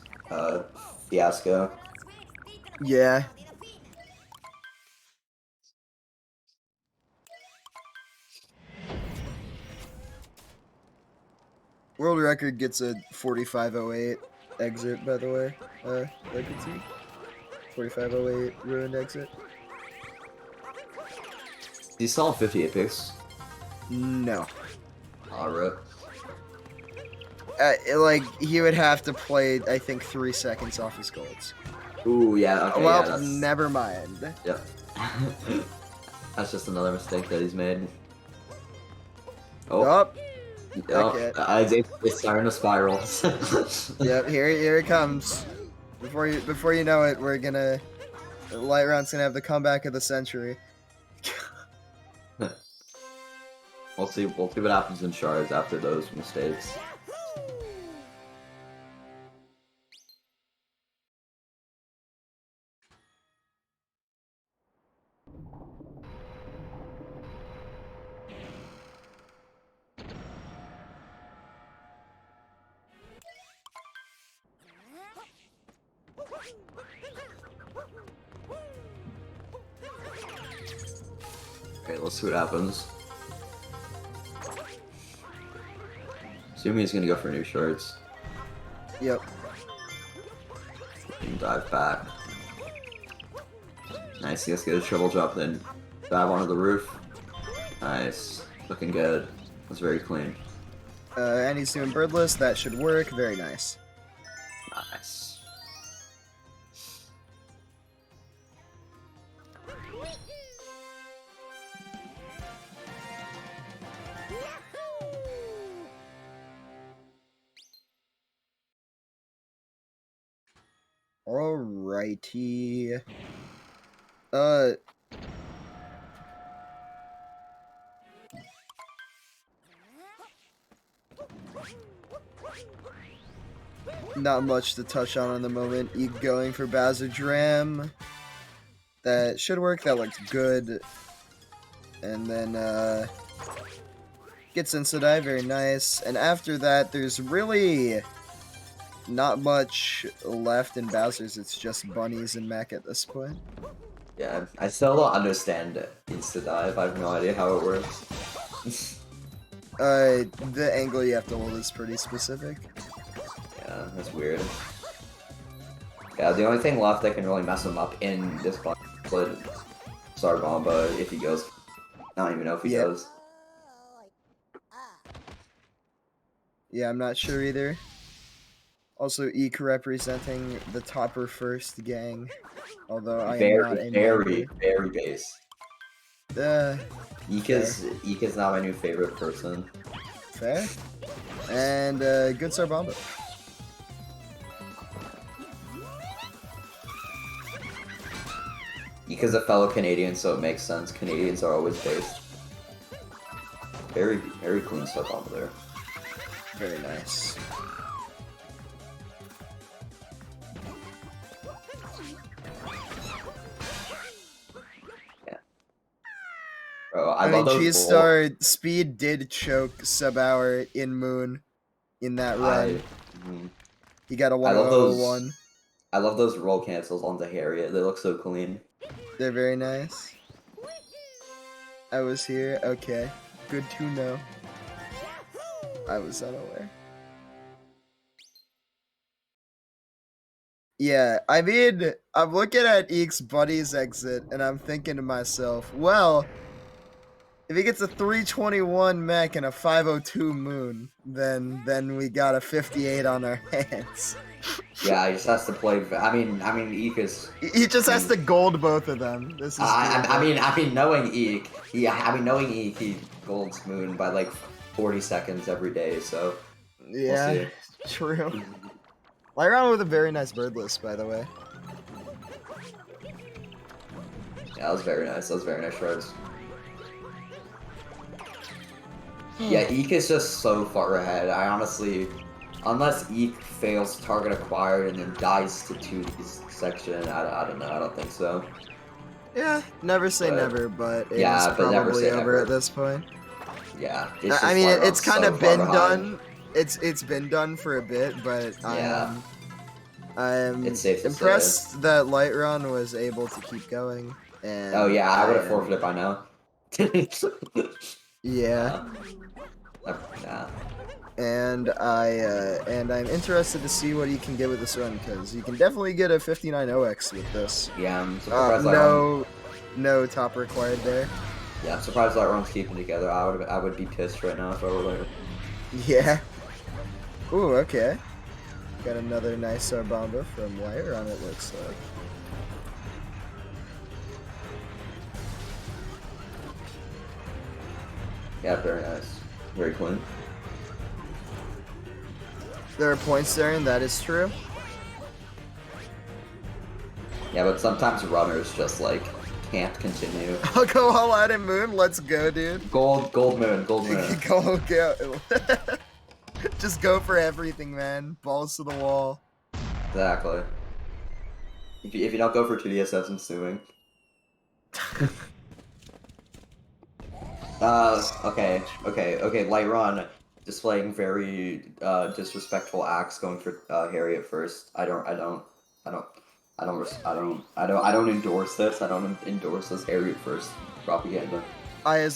fiasco. Yeah. World record gets a 4508 exit, by the way. I can see. 4508 ruined exit. Do you still have 58 picks? No. Alright. Like, he would have to play, I think, 3 seconds off his golds. Ooh, yeah, okay, well, yeah, never mind. Yep. That's just another mistake that he's made. Oh. It's starting to spiral. Yep, here it comes. Before you know it, we're gonna... LightRon's gonna have the comeback of the century. We'll see what happens in shards after those mistakes. Okay, let's see what happens. Assuming he's gonna go for new shards. Yep. And dive back. Nice, let's get a triple jump, then dive onto the roof. Nice. Looking good. That's very clean. And he's doing birdless, that should work, very nice. Nice. Alrighty. Not much to touch on the moment. EEEK going for Bowser Dram. That should work. That looks good. And then, Gets Insta-Dive, very nice. And after that, there's really not much left in Bowser's. It's just bunnies and mech at this point. Yeah, I still don't understand Insta-Dive. I have no idea how it works. The angle you have to hold is pretty specific. Yeah, that's weird. Yeah, the only thing left that can really mess him up in this fight is Sarbomba if he goes. I don't even know if he does. Yeah, I'm not sure either. Also, EEEK representing the Topper First gang. Although I am not a very base. EEEK is not my new favorite person. Fair. And good Sarbomba. EEEK is a fellow Canadian, so it makes sense. Canadians are always based. Very clean Sarbomba there. Very nice. Bro, I mean, Cheese Star speed did choke Sub-Hour in Moon in that run. He got a 101. I love those roll cancels onto Harriet. They look so clean. They're very nice. I was here. Okay. Good to know. I was unaware. Yeah, I mean, I'm looking at EEEK's buddies exit, and I'm thinking to myself, well, if he gets a 321 mech and a 502 moon, then we got a 58 on our hands. Yeah, he just has to play. I mean, EEEK is. He just has to gold both of them. This is. I mean, knowing EEEK, he golds Moon by like 40 seconds every day. So. Yeah, we'll see. True. LightRon with a very nice bird list, by the way. Yeah, that was very nice. That was very nice shreds. Yeah, EEEK is just so far ahead. I honestly, unless EEEK fails target acquired and then dies to 2D's section, I don't know. I don't think so. Yeah, never say never, but it's probably over at this point. Yeah, I mean, it's kind of been done. It's been done for a bit, but yeah. I'm impressed that LightRon was able to keep going. And oh yeah, I would have forfeited by now. Yeah. Yeah. And I'm interested to see what he can get with this run, because you can definitely get a 59 OX with this. Yeah, I'm surprised. No top required there. Yeah, I'm surprised LightRon's keeping together. I would be pissed right now if I were Light. Yeah. Ooh, okay. Got another nice Sarbomba from LightRon, it looks like. Yeah, very nice. Very clean. There are points there, and that is true. Yeah, but sometimes runners just, like, can't continue. I'll go all out in Moon. Let's go, dude. Gold Moon. Go. Just go for everything, man. Balls to the wall. Exactly. If you don't go for 2DSS, I'm suing. Okay. LightRon displaying very disrespectful acts, going for Harriet first. I don't endorse this. I don't endorse this Harriet first propaganda. I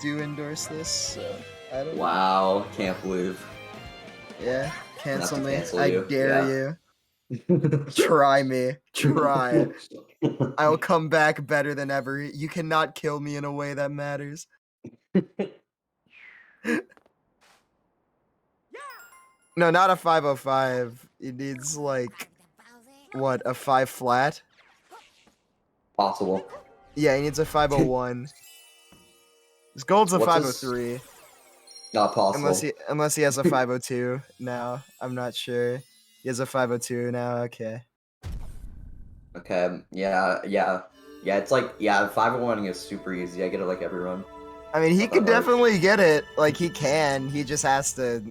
do endorse this. So I don't. Wow, can't believe. Yeah, cancel me. I dare you. Try me. Try. I will come back better than ever. You cannot kill me in a way that matters. No, not a 505. It needs like what, a 5 flat? Possible. Yeah, he needs a 501. His gold's a 503. Not possible. Unless he has a 502 now. I'm not sure. He has a 502 now. Okay. Okay. Yeah. It's like 501 is super easy. I get it like every run. I mean, he could definitely get it. Like he can. He just has to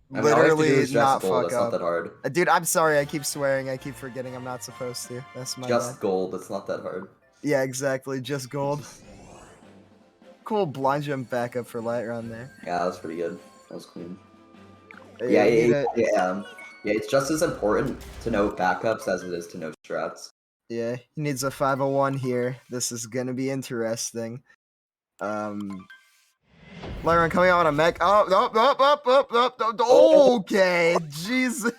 literally not fuck up. It's not that hard. Dude, I'm sorry. I keep swearing. I keep forgetting I'm not supposed to. That's my just bad. gold. It's not that hard. Yeah, exactly. Just gold. cool blind jump backup for LightRon there. Yeah, that was pretty good. That was clean. Yeah, Yeah, it's just as important to know backups as it is to know strats. Yeah, he needs a 501 here. This is gonna be interesting. LightRon coming out on a mech. Oh, okay, Jesus.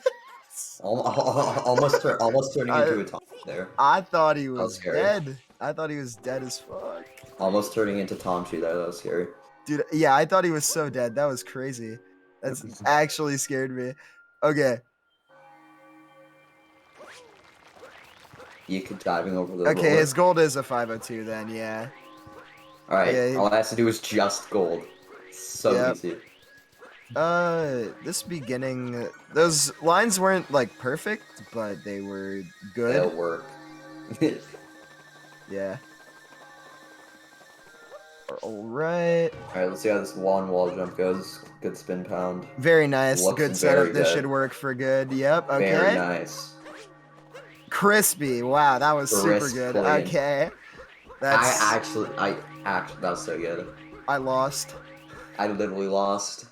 Almost turning into a Tom there. I thought he was dead. I thought he was dead as fuck. Almost turning into Tomchi there. That was scary. Dude, yeah, I thought he was so dead. That was crazy. That's actually scared me. Okay. You could diving over the Okay, roller. his gold is a 502 then, yeah. Alright, yeah, all I has to do is just gold. So easy. This beginning, those lines weren't like perfect, but they were good. They'll work. Yeah. Alright. Alright, let's see how this wall jump goes. Good spin pound. Very nice. Looks good setup. This should work for good. Yep, okay. Very nice. Crispy. Wow, that was super good. Okay. That's... that was so good. I lost. I literally lost.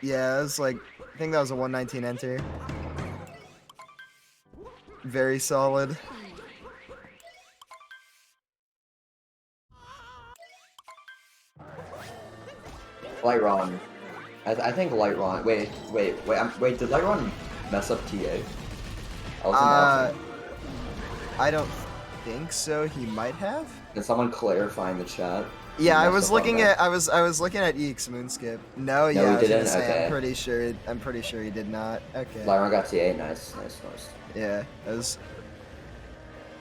Yeah, it was like, I think that was a 119 enter. Very solid. LightRon. I think LightRon. Wait. Did LightRon mess up TA? I don't think so. He might have. Can someone clarify in the chat? Yeah, I was looking at EEEK's Moonskip. No, yeah, he didn't. Say, okay. I'm pretty sure he did not. Okay. LightRon got TA. Nice. Yeah, I was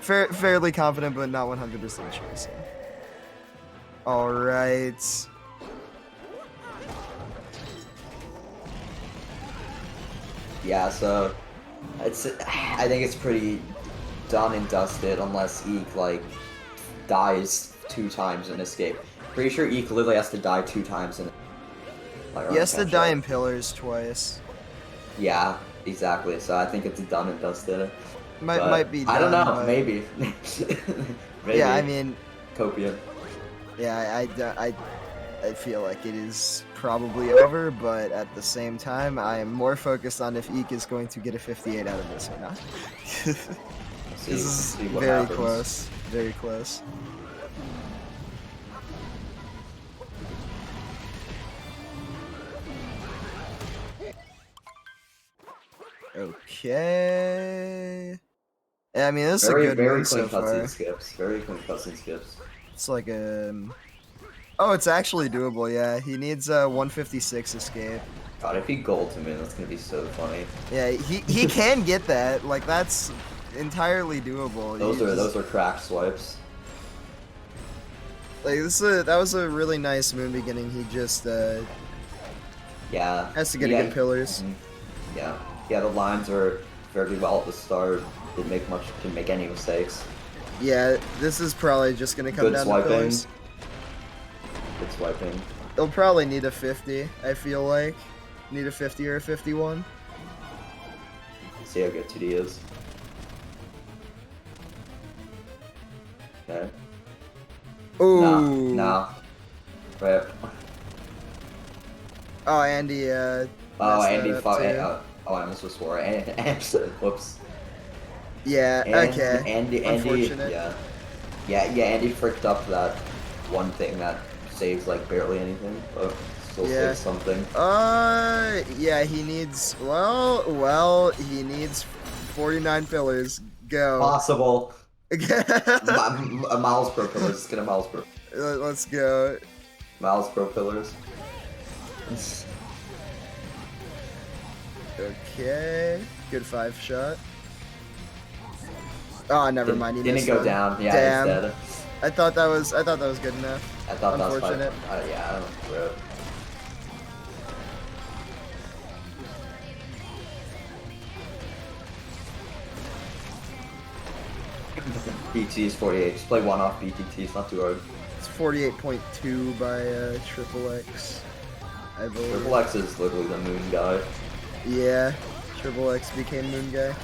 fairly confident, but not 100% sure. So. All right. Yeah, so I think it's pretty done and dusted unless EEEK like dies 2 times in escape. Pretty sure EEEK literally has to die 2 times in. He has to die in pillars twice. Yeah, exactly. So I think it's done and dusted. Might be done, I don't know. but... Maybe. Yeah, I mean. Copium. Yeah, I feel like it is probably over, but at the same time, I am more focused on if EEEK is going to get a 58 out of this or not. This is very close. Very close. Okay. Yeah, I mean, this is a good move so far. Very clean cutscene skips. It's like a... Oh, it's actually doable, yeah. He needs a 156 escape. God, if he golds him in, that's gonna be so funny. Yeah, he can get that. Like, that's entirely doable. Those are crack swipes. Like, that was a really nice moon beginning. He just, yeah. has to get good pillars. Yeah. Yeah, the lines are fairly well at the start. Didn't make any mistakes. Yeah, this is probably just gonna come down to pillars. Good swiping. They'll probably need a 50, I feel like. Need a 50 or a 51. See how good 2D is. Okay. Ooh. No. Right. Oh, Andy, Andy fucked. Oh, I almost was swore. Whoops. Yeah, okay. Andy, yeah, Andy fricked up that one thing that saves like barely anything, but still saves something. Yeah, he needs, well, he needs 49 pillars. Go. Possible. Miles per pillars. Let's get a miles per. Let's go. Miles per pillars. Okay. Good 5 shot. Oh, never mind. He didn't go down. Yeah, damn. Instead. I thought that was good enough. I thought that was unfortunate. Yeah, I don't know. BT is 48. Just play one off BTT. It's not too hard. It's 48.2 by Triple X. I believe. Triple X is literally the moon guy. Yeah, Triple X became moon guy.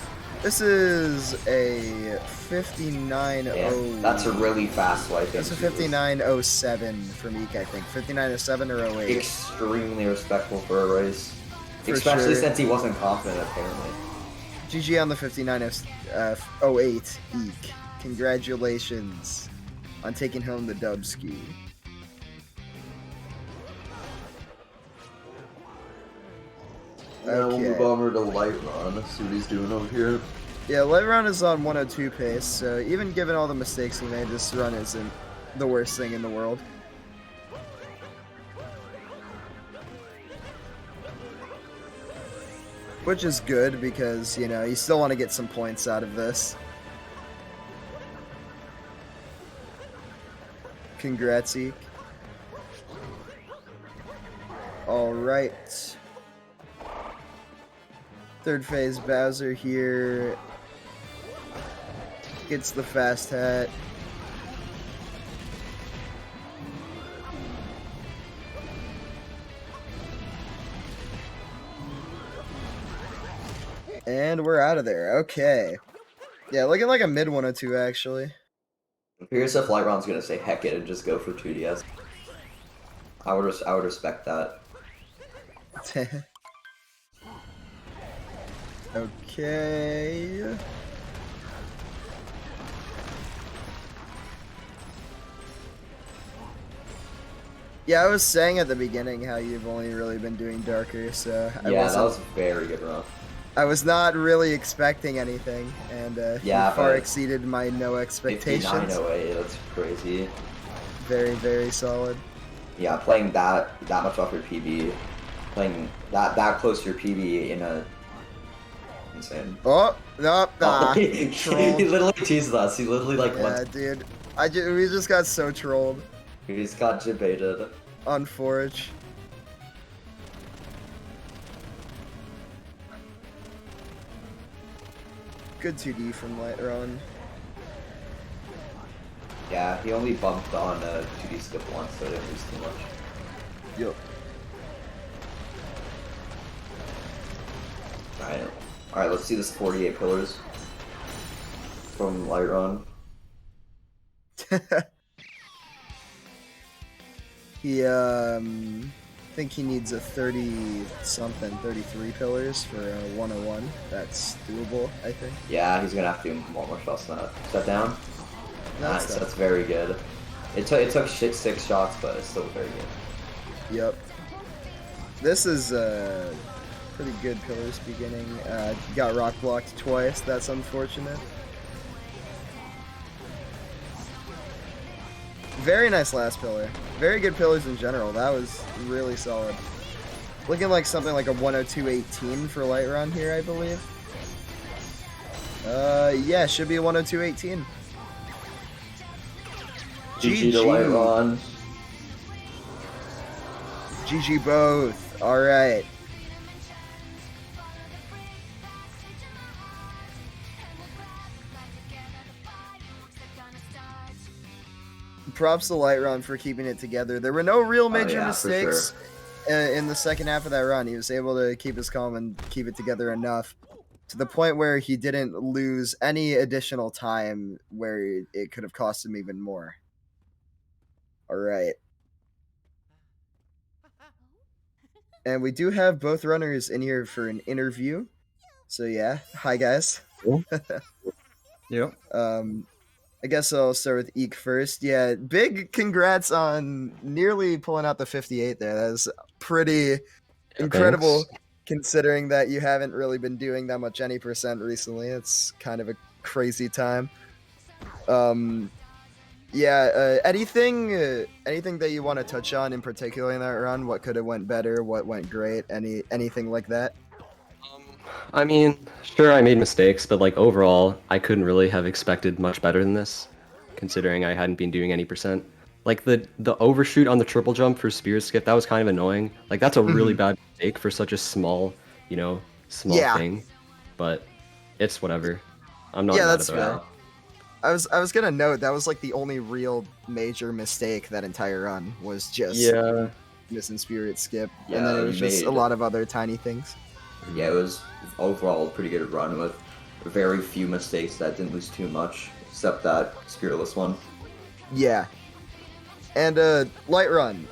This is a 59. Yeah, that's a really fast swiping. It's a 59.07 from EEEK, I think. 59.07 or 08. Extremely respectful for a race. For Especially sure. since he wasn't confident, apparently. GG on the 59.08 EEEK. Congratulations on taking home the dub ski. Now we'll move over to LightRon. See what he's doing over here. Yeah, LightRon is on 102 pace, so even given all the mistakes he made, this run isn't the worst thing in the world. Which is good because, you know, you still want to get some points out of this. Congrats, EEEK. Alright. Third phase Bowser here. Gets the fast hat. And we're out of there. Okay. Yeah, looking like a mid 102 actually. I'm curious if LightRon's gonna say heck it and just go for 2DS. I would respect that. Okay. Yeah, I was saying at the beginning how you've only really been doing darker, so yeah, that was a very good run. I was not really expecting anything, and yeah, you far exceeded my no expectations. 59.08, that's crazy. Very, very solid. Yeah, playing that much off your PB, playing that close to your PB in a insane. Oh no! Nah. He literally teased us. He literally like yeah, dude. We just got so trolled. He just got debated on Forge. Good 2D from LightRon. Yeah, he only bumped on 2D skip once, so I didn't lose too much. Yup. Alright, let's see this 48 pillars from LightRon. He, I think he needs a 30-something, 33 pillars for a 101. That's doable, I think. Yeah, he's gonna have to do more shots than that. Set down? Nice, that's very good. It took 6 shots, but it's still very good. Yep. This is pretty good pillars beginning. Got rock blocked twice, that's unfortunate. Very nice last pillar. Very good pillars in general. That was really solid. Looking like something like a 102.18 for LightRon here, I believe. Yeah, should be a 102.18. GG to LightRon. GG both. Alright. Props to LightRon for keeping it together. There were no real major mistakes in the second half of that run. He was able to keep his calm and keep it together enough to the point where he didn't lose any additional time where it could have cost him even more. All right. And we do have both runners in here for an interview. So yeah, hi guys. Cool. Yep. I guess I'll start with EEEK first. Yeah, big congrats on nearly pulling out the 58 there. That is pretty incredible considering that you haven't really been doing that much any percent recently. It's kind of a crazy time. Yeah, anything that you want to touch on in particular in that run? What could have went better? What went great? Anything like that? I mean, sure, I made mistakes, but like overall, I couldn't really have expected much better than this, considering I hadn't been doing any percent. Like the overshoot on the triple jump for spirit skip, that was kind of annoying. Like that's a really bad mistake for such a small, small thing. But it's whatever. I'm not mad at that. I was gonna note that was like the only real major mistake that entire run was just missing spirit skip, and then it was just a lot of other tiny things. Yeah, it was overall a pretty good run with very few mistakes that didn't lose too much, except that Spiritless one. Yeah. And LightRon,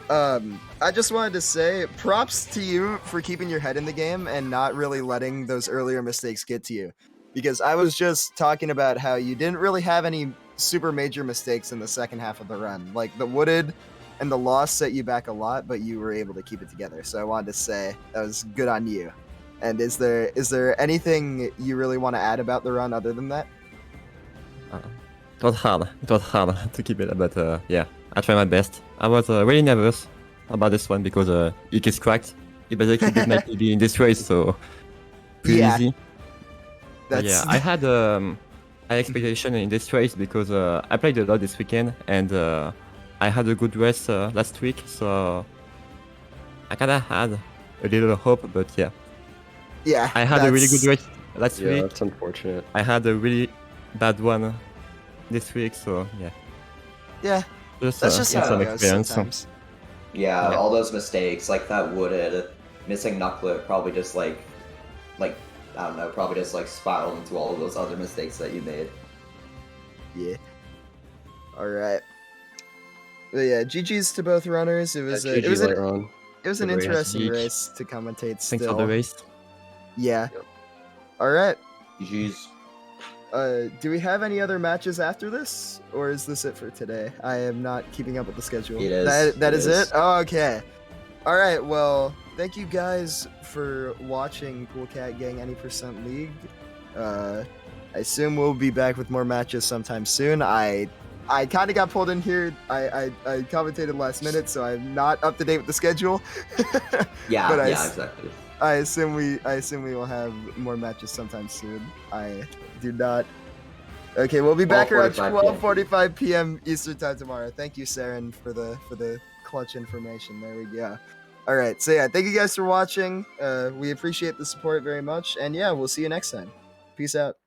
I just wanted to say props to you for keeping your head in the game and not really letting those earlier mistakes get to you. Because I was just talking about how you didn't really have any super major mistakes in the second half of the run. Like the wooded and the loss set you back a lot, but you were able to keep it together. So I wanted to say that was good on you. And is there anything you really want to add about the run other than that? It was hard. It was hard to keep it, but yeah, I tried my best. I was really nervous about this one because EEEK is cracked. It basically did my PB in this race, so pretty easy. Yeah, I had an expectation in this race because I played a lot this weekend and I had a good race last week, so I kind of had a little hope, but yeah. Yeah, I had a really good race last week. Yeah, that's unfortunate. I had a really bad one this week, so yeah. Yeah, that's just how some it goes experience. sometimes. Yeah, all those mistakes, like that wooded, missing knucklet, probably just like I don't know, probably just like spiraled into all of those other mistakes that you made. Yeah. All right. But yeah, GG's to both runners. It was GG LightRon. It was an Good race. interesting GG. race to commentate. Still. Thanks for the race. Yeah. Yep. All right. GG's. Do we have any other matches after this, or is this it for today? I am not keeping up with the schedule. It is. That is it. Oh, okay. All right. Well, thank you guys for watching Cool Cat Gang Any % League. I assume we'll be back with more matches sometime soon. I kind of got pulled in here. I commentated last minute, so I'm not up to date with the schedule. Yeah, But exactly. I assume we will have more matches sometime soon. I do not. Okay, we'll be back around 12:45 p.m. Eastern time tomorrow. Thank you, Saren, for the clutch information. There we go. All right, so yeah, thank you guys for watching. We appreciate the support very much, and yeah, we'll see you next time. Peace out.